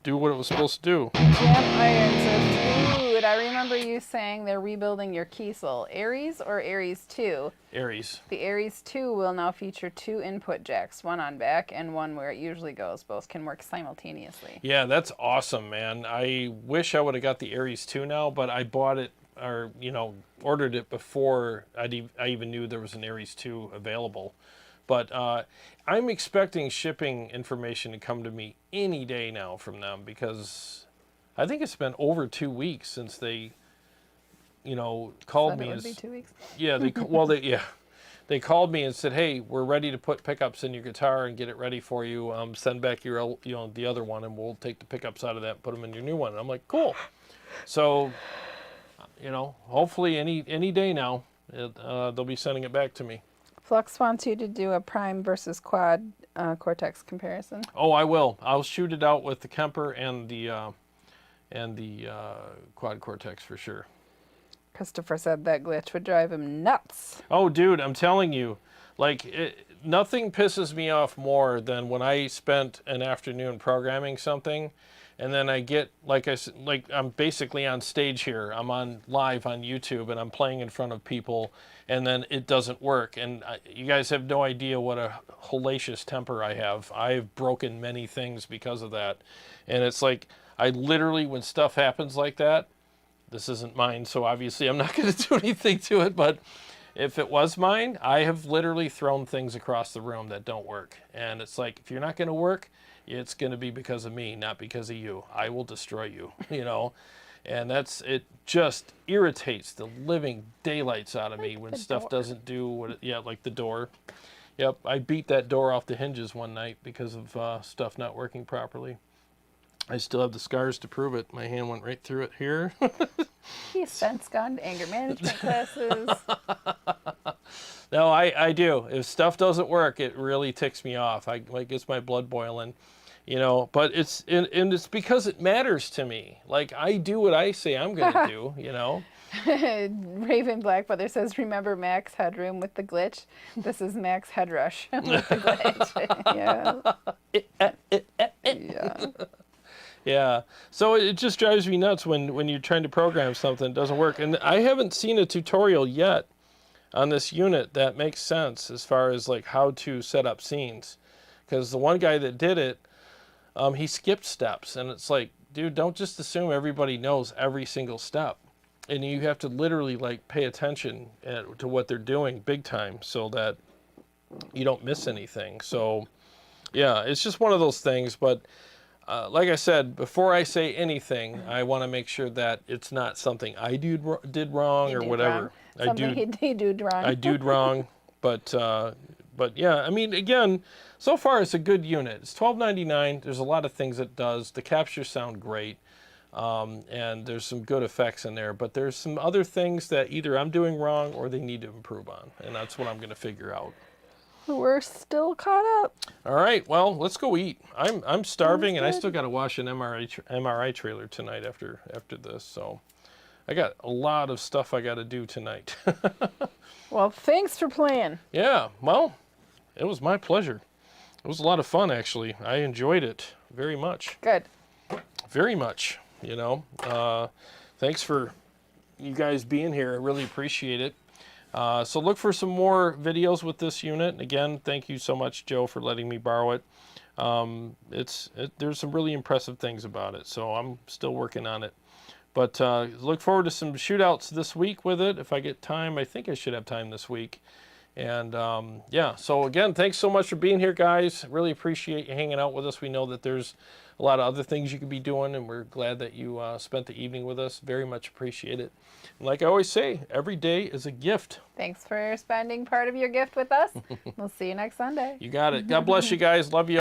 do what it was supposed to do. Jam Iron says, dude, I remember you saying they're rebuilding your Kiesel. Aries or Aries 2? Aries. The Aries 2 will now feature 2 input jacks, one on back and one where it usually goes. Both can work simultaneously. Yeah, that's awesome, man. I wish I would have got the Aries 2 now, but I bought it, or, you know, ordered it before I even knew there was an Aries 2 available. But I'm expecting shipping information to come to me any day now from them, because I think it's been over 2 weeks since they, you know, called me. It would be 2 weeks. Yeah, they called me and said, "Hey, we're ready to put pickups in your guitar and get it ready for you. Send back your, you know, the other one, and we'll take the pickups out of that and put them in your new one." And I'm like, "Cool." So, you know, hopefully any day now, they'll be sending it back to me. Flux wants you to do a prime versus quad Cortex comparison. Oh, I will. I'll shoot it out with the Kemper and the quad Cortex for sure. Christopher said that glitch would drive him nuts. Oh, dude, I'm telling you, like, nothing pisses me off more than when I spent an afternoon programming something, and then I get, like I'm basically on stage here. I'm on live on YouTube, and I'm playing in front of people, and then it doesn't work. And you guys have no idea what a hellacious temper I have. I've broken many things because of that. And it's like, I literally, when stuff happens like that, this isn't mine, so obviously I'm not going to do anything to it, but if it was mine, I have literally thrown things across the room that don't work. And it's like, if you're not going to work, it's going to be because of me, not because of you. I will destroy you, you know? And it just irritates the living daylights out of me when stuff doesn't do what it, like the door. Yep, I beat that door off the hinges one night because of stuff not working properly. I still have the scars to prove it. My hand went right through it here. He's since gone to anger management classes. No, I do. If stuff doesn't work, it really ticks me off. It gets my blood boiling, you know. But it's because it matters to me. Like, I do what I say I'm going to do, you know. Raven Blackfeather says, remember Max Headroom with the glitch? This is Max Headrush with the glitch. Yeah. Yeah. Yeah, so it just drives me nuts when you're trying to program something, it doesn't work. And I haven't seen a tutorial yet on this unit that makes sense as far as like how to set up scenes. Because the one guy that did it, he skipped steps. And it's like, dude, don't just assume everybody knows every single step. And you have to literally like pay attention to what they're doing big time so that you don't miss anything. So, yeah, it's just one of those things. But like I said, before I say anything, I want to make sure that it's not something I did wrong or whatever. Something he did wrong. I did wrong, but yeah, I mean, again, so far it's a good unit. It's $12.99. There's a lot of things it does. The captures sound great, and there's some good effects in there. But there's some other things that either I'm doing wrong or they need to improve on, and that's what I'm going to figure out. We're still caught up. All right, well, let's go eat. I'm starving, and I still got to wash an MRI trailer tonight after this. So I got a lot of stuff I got to do tonight. Well, thanks for playing. Yeah, well, it was my pleasure. It was a lot of fun, actually. I enjoyed it very much. Good. Very much, you know. Thanks for you guys being here. I really appreciate it. So look for some more videos with this unit. And again, thank you so much, Joe, for letting me borrow it. There's some really impressive things about it, so I'm still working on it. But look forward to some shootouts this week with it. If I get time, I think I should have time this week. And yeah, so again, thanks so much for being here, guys. Really appreciate you hanging out with us. We know that there's a lot of other things you could be doing, and we're glad that you spent the evening with us. Very much appreciate it. And like I always say, every day is a gift. Thanks for spending part of your gift with us. We'll see you next Sunday. You got it. God bless you guys. Love you.